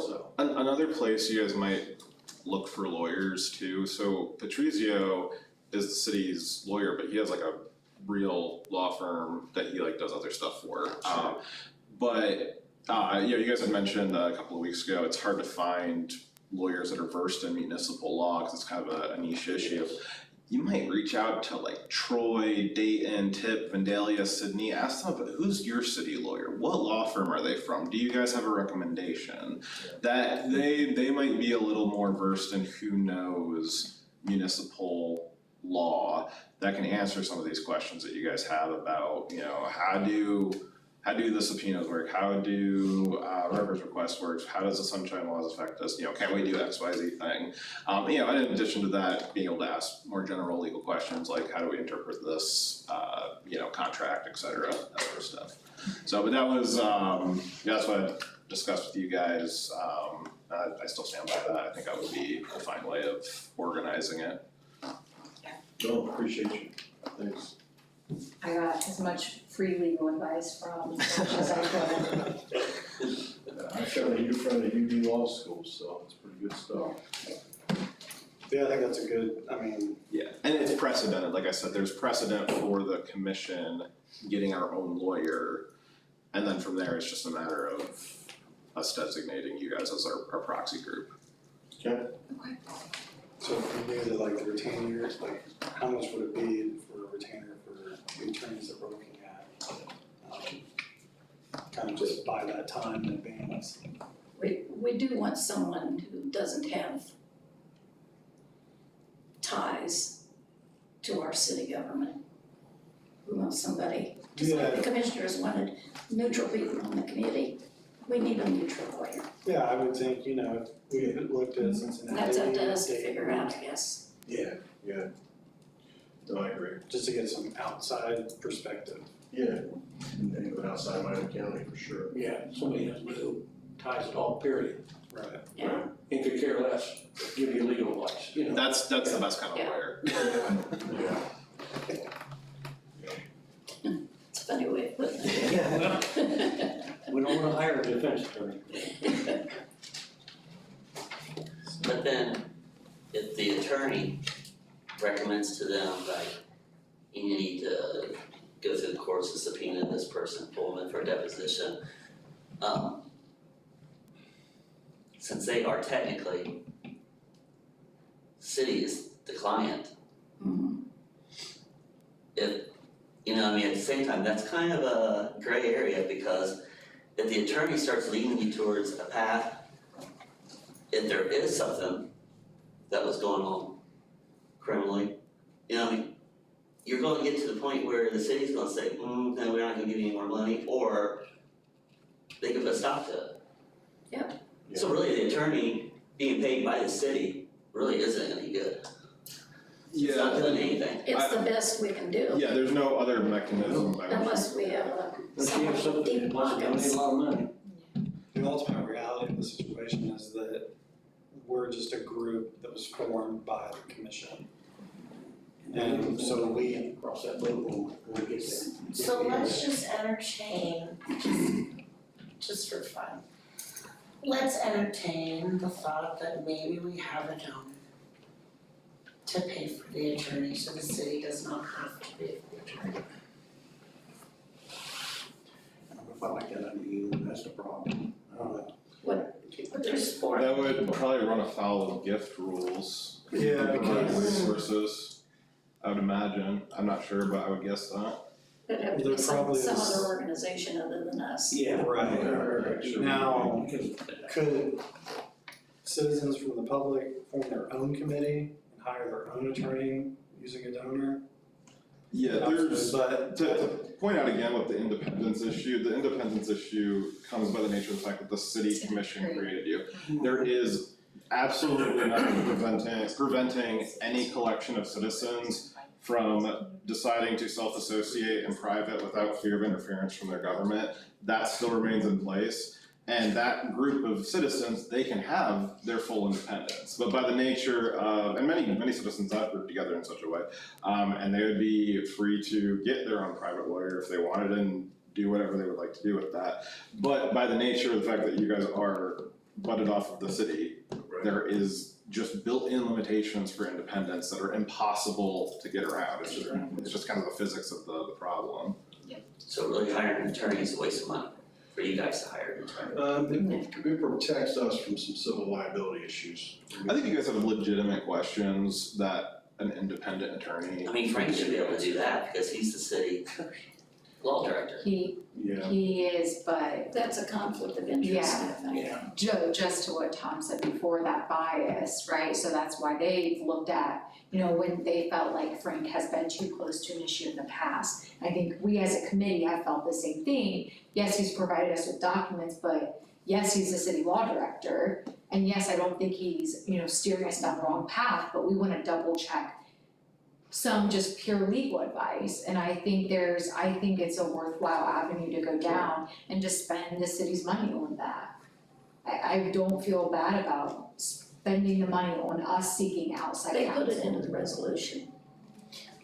So. Another place you guys might look for lawyers too. So Petrizio is the city's lawyer, but he has like a real law firm that he like does other stuff for. You guys had mentioned a couple of weeks ago, it's hard to find lawyers that are versed in municipal law because it's kind of a niche issue. You might reach out to like Troy, Dayton, Tip, Vandalia, Sydney, ask them about who's your city lawyer, what law firm are they from, do you guys have a recommendation? That they might be a little more versed in who knows municipal law that can answer some of these questions that you guys have about, how do the subpoenas work, how do records requests work, how does the sunshine laws affect us, can we do XYZ thing? And in addition to that, being able to ask more general legal questions like how do we interpret this, contract, et cetera, that sort of stuff. So, but that was, that's what I discussed with you guys. I still stand by that. I think that would be a fine way of organizing it. No, appreciate you. Thanks. I got as much free legal advice from as I could. I found you from the UB Law School, so it's pretty good stuff. Yeah, I think that's a good, I mean, Yeah, and it's precedented, like I said, there's precedent for the commission getting our own lawyer. And then from there, it's just a matter of us designating you guys as our proxy group. so if we do like the retainer, like how much would it be for a retainer for the attorneys that we're looking at? Kind of just buy that time in advance. We do want someone who doesn't have ties to our city government. We want somebody, just like the commissioners wanted neutral people on the committee, we need a neutral lawyer. Yeah, I would think, you know, if we had looked at Cincinnati. That's up to us to figure out, I guess. Yeah. No, I agree. Just to get some outside perspective. Yeah, and even outside Miami County for sure. Yeah, somebody has no ties at all, period, Right. Yeah, and could care less, give you legal advice, you know. That's the best kind of Yeah. lawyer. Yeah. it's a funny way of putting it. Yeah, well, we don't wanna hire a defense attorney. But then, if the attorney recommends to them, like, you need to go through the courts to subpoena this person, pull them in for a deposition, since they are technically, city is the client, Mhm. if, you know, I mean, at the same time, that's kind of a gray area, because if the attorney starts leading you towards a path, if there is something that was going on criminally, you know, I mean, you're gonna get to the point where the city's gonna say, no, we're not gonna give you any more money, or they could put a stop to it. So really, the attorney being paid by the city really isn't any good. It's not doing anything. It's the best we can do, Yeah, there's no other mechanism by which. unless we have Unless you someone have with something, deep unless you pockets. need a lot of money. The ultimate reality of the situation is that we're just a group that was formed by the commission. And so we, Cross that boat when we get there. So let's just entertain, just for fun. Let's entertain the thought that maybe we have a donor to pay for the attorney, so the city does not have to pay for the attorney. I don't know if I like that idea, that's the problem. I don't know. But there's four. That would probably run afoul of gift rules. Yeah, Provide because- resources, I would imagine, I'm not sure, but I would guess that. It'd have to There be some probably is- other organization other than us. Yeah. Right. Now, could citizens from the public form their own committee and hire their own attorney using a donor? Yeah, there's, But to point out again with the independence issue comes by the nature of the fact that the city commission created you. There is absolutely nothing preventing any collection of citizens from deciding to self-associate in private without fear of interference from their government. That still remains in place. And that group of citizens, they can have their full independence, but by the nature of, and many citizens have grouped together in such a way, and they would be free to get their own private lawyer if they wanted and do whatever they would like to do with that. But by the nature of the fact that you guys are butted off of the city, there is just built-in limitations for independence that are impossible to get around. It's just kind of the physics of the problem. So really hiring an attorney is a waste of money for you guys to hire an attorney. It protects us from some civil liability issues. I think you guys have legitimate questions that an independent attorney. I mean, Frank should be able to do that because he's the city law director. Yeah. He is, but That's a conflict of interest, I think. Yeah. Joe, just to what Tom said before, that bias, right? So that's why they've looked at, you know, when they felt like Frank has been too close to an issue in the past. I think we as a committee have felt the same thing. Yes, he's provided us with documents, but yes, he's the city law director. And yes, I don't think he's, you know, steering us down the wrong path, but we wanna double check some just pure legal advice. And I think it's a worthwhile avenue to go down and to spend the city's money on that. I don't feel bad about spending the money on us seeking outside They counsel. put it into the resolution.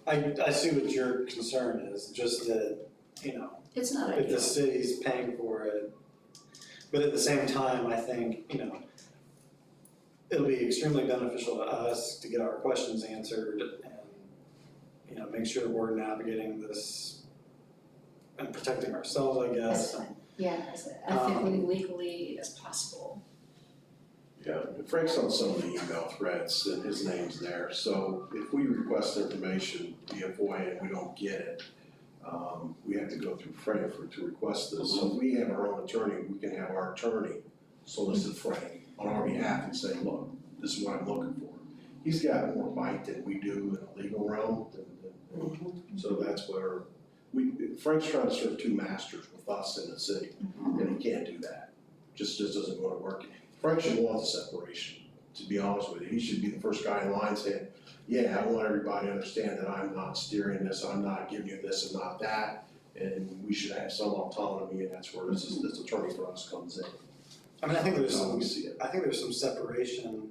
I see what your concern is, just that, you know, It's not if the ideal. city's paying for it, But at the same time, I think, it'll be extremely beneficial to us to get our questions answered and, make sure we're navigating this and protecting ourselves, I guess. As ethically, legally as possible. Yeah, Frank's on some of the email threads and his name's there, so if we request information via FOIA and we don't get it, we have to go through Frank to request this. So if we have our own attorney, we can have our attorney solicit Frank on our behalf and say, look, this is what I'm looking for. He's got more bite than we do in the legal realm, so that's where Frank's trying to serve two masters with us in the city, and he can't do that. Just doesn't wanna work. Frank should want the separation, to be honest with you. He should be the first guy in line saying, yeah, I want everybody to understand that I'm not steering this, I'm not giving you this and not that, and we should have some autonomy, and that's where this attorney for us comes in. I mean, I think there's That's how some, we see it. I think there's some separation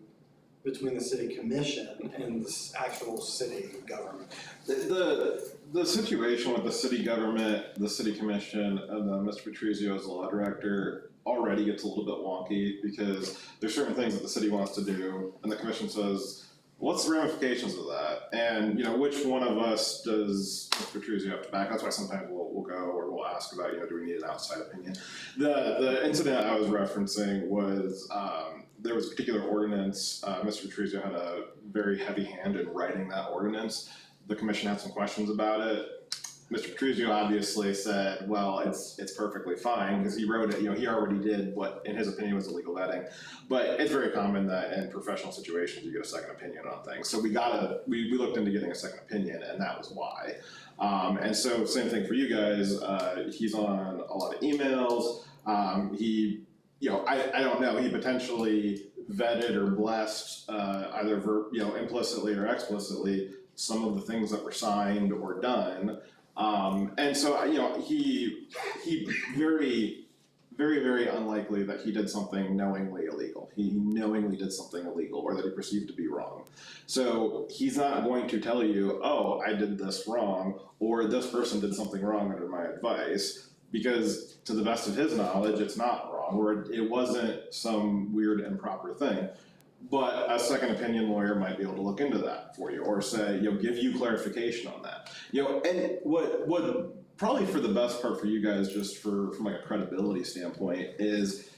between the city commission and the actual city government. The situation with the city government, the city commission, and then Mr. Patrizio as the law director already gets a little bit wonky because there's certain things that the city wants to do and the commission says, what's the ramifications of that? And, which one of us does Mr. Patrizio have to back? That's why sometimes we'll go or we'll ask about, do we need an outside opinion? The incident I was referencing was, there was a particular ordinance, Mr. Patrizio had a very heavy hand in writing that ordinance. The commission had some questions about it. Mr. Patrizio obviously said, well, it's perfectly fine, because he wrote it, he already did what, in his opinion, was illegal vetting. But it's very common that in professional situations, you get a second opinion on things. So we looked into getting a second opinion, and that was why. And so same thing for you guys, he's on a lot of emails, he, I don't know, he potentially vetted or blessed, either implicitly or explicitly, some of the things that were signed or done. And so, he very, very, very unlikely that he did something knowingly illegal. He knowingly did something illegal or that he perceived to be wrong. So he's not going to tell you, oh, I did this wrong, or this person did something wrong under my advice, because to the best of his knowledge, it's not wrong, or it wasn't some weird improper thing. But a second opinion lawyer might be able to look into that for you, or say, give you clarification on that. And what probably for the best part for you guys, just from like a credibility standpoint, is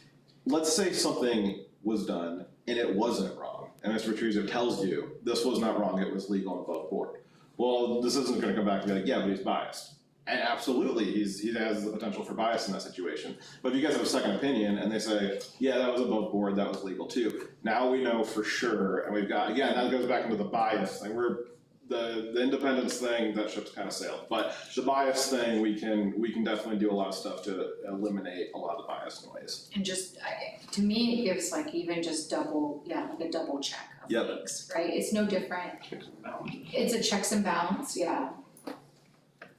let's say something was done and it wasn't wrong, and Mr. Patrizio tells you this was not wrong, it was legal and above board. Well, this isn't gonna come back and be like, yeah, but he's biased. And absolutely, he has the potential for bias in that situation. But if you guys have a second opinion and they say, yeah, that was above board, that was legal too. Now we know for sure, and we've got, again, that goes back into the bias thing. The independence thing, that ship's kind of sailed. But the bias thing, we can definitely do a lot of stuff to eliminate a lot of the bias noise. And just, to me, it gives like even just a double check of things, right? It's no different. It's a checks and balance, yeah.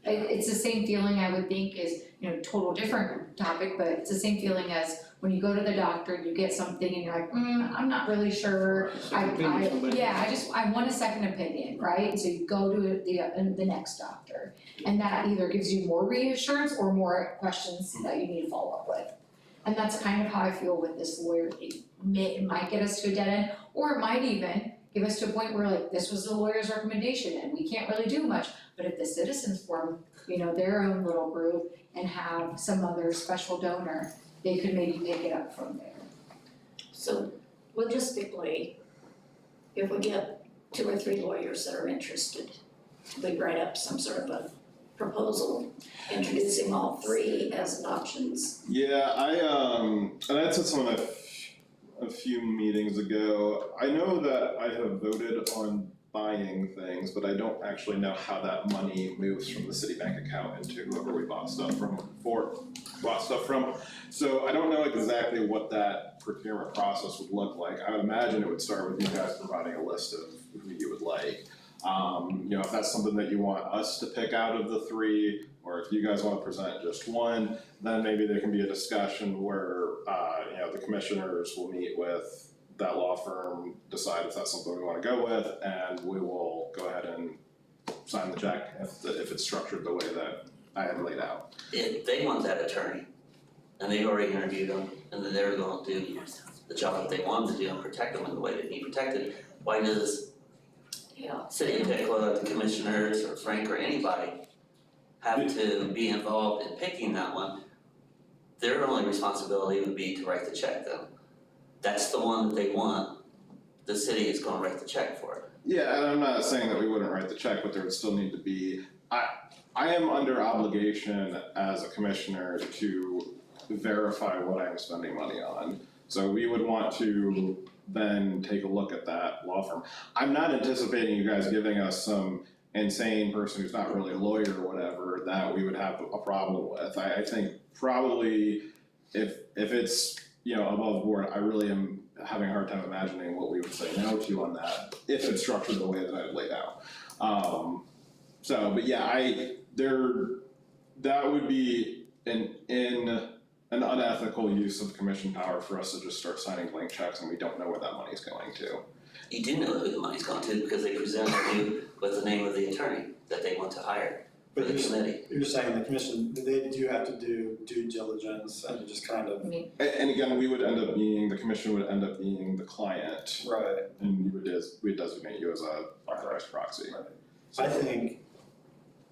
It's the same feeling I would think is, total different topic, but it's the same feeling as when you go to the doctor and you get something and you're like, I'm not really sure. I want a second opinion, right? And so you go to the next doctor, and that either gives you more reassurance or more questions that you need to follow up with. And that's kind of how I feel with this lawyer. It might get us to a dead end, or it might even give us to a point where like, this was the lawyer's recommendation and we can't really do much. But if the citizens form, their own little group and have some other special donor, they could maybe pick it up from there. So logistically, if we get 2 or 3 lawyers that are interested, we write up some sort of a proposal introducing all 3 as options. Yeah, and I said something a few meetings ago. I know that I have voted on buying things, but I don't actually know how that money moves from the city bank account into whoever we bought stuff from. So I don't know exactly what that procurement process would look like. I would imagine it would start with you guys providing a list of who you would like. If that's something that you want us to pick out of the 3, or if you guys want to present just one, then maybe there can be a discussion where the commissioners will meet with that law firm, decide if that's something we want to go with, and we will go ahead and sign the check if it's structured the way that I had laid out. If they want that attorney, and they've already interviewed them, and then they're gonna do the job that they wanted to do and protect them in the way that he protected, why does Yeah. city pick whether the commissioners or Frank or anybody have to be involved in picking that one? Their only responsibility would be to write the check then. That's the one that they want, the city is gonna write the check for it. Yeah, and I'm not saying that we wouldn't write the check, but there would still need to be, I am under obligation as a commissioner to verify what I'm spending money on. So we would want to then take a look at that law firm. I'm not anticipating you guys giving us some insane person who's not really a lawyer or whatever that we would have a problem with. I think probably if it's, you know, above board, I really am having a hard time imagining what we would say no to on that, if it's structured the way that I've laid out. But yeah, that would be an unethical use of commission power for us to just start signing blank checks and we don't know where that money's going to. You do know who the money's going to because they presented you with the name of the attorney that they want to hire for But the committee. you're saying the commission, they do have to do due diligence and just kind of. And again, the commission would end up being the client, Right. and we'd designate you as a authorized proxy.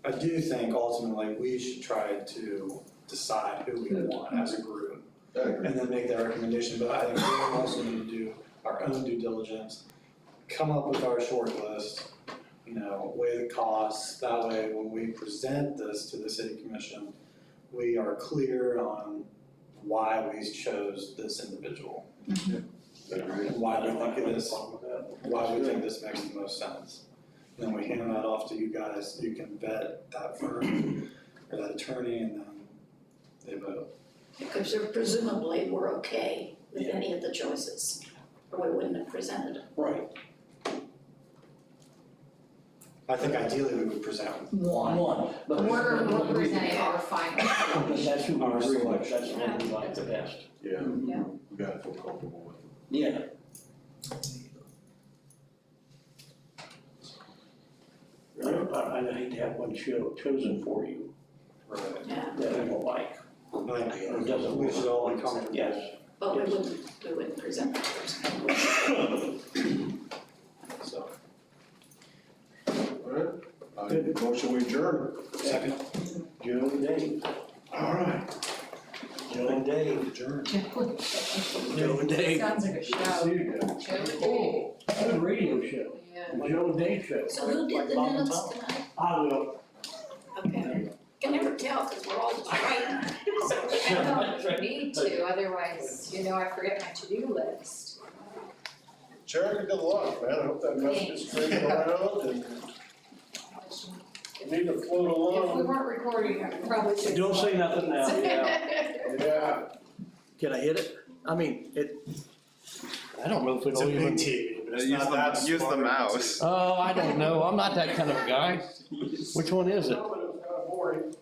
I do think ultimately we should try to decide who we want as a group I agree. and then make that recommendation, but I think we also need to do our own due diligence, come up with our short list, you know, weigh the costs, that way when we present this to the city commission, we are clear on why we chose this individual. And why we think this makes the most sense. Then we hand that off to you guys, you can vet that firm or that attorney and then they vote. Because presumably we're okay with any of the choices, or we wouldn't have presented them. Right. I think ideally we would present One, but. We're presenting our final. That's who Our we really like, selection. that's the one we like the best. Yeah, Yeah. we gotta feel comfortable with it. Yeah. I hate to have one chosen for you Right. Yeah, that I don't like, I think or doesn't we work. should all be comfortable. Yes. but we wouldn't present that person. So, Alright, motion we adjourn. second, Joe and Dave, Alright. Joe and Dave, adjourn. Joe and Dave. Sounds like a show. See you guys. Oh, that's a radio show, Yeah. the Joe and Dave show. So who did the Like minutes Bob and Tom. tonight? I will. Okay, can never tell because we're all just writing. I don't need to, otherwise, I forget my to-do list. Sharon, good luck, man, I hope that message is straight around and you need to float If we along. weren't recording, I could probably say. Don't say nothing now, Yeah. Can I hit it? I mean, I don't know if It's a it'll big even. TV, but it's Use not the- that use the smart. mouse. Oh, I don't know, I'm not that kind of a guy. Which one is it? Oh, it was kind of boring.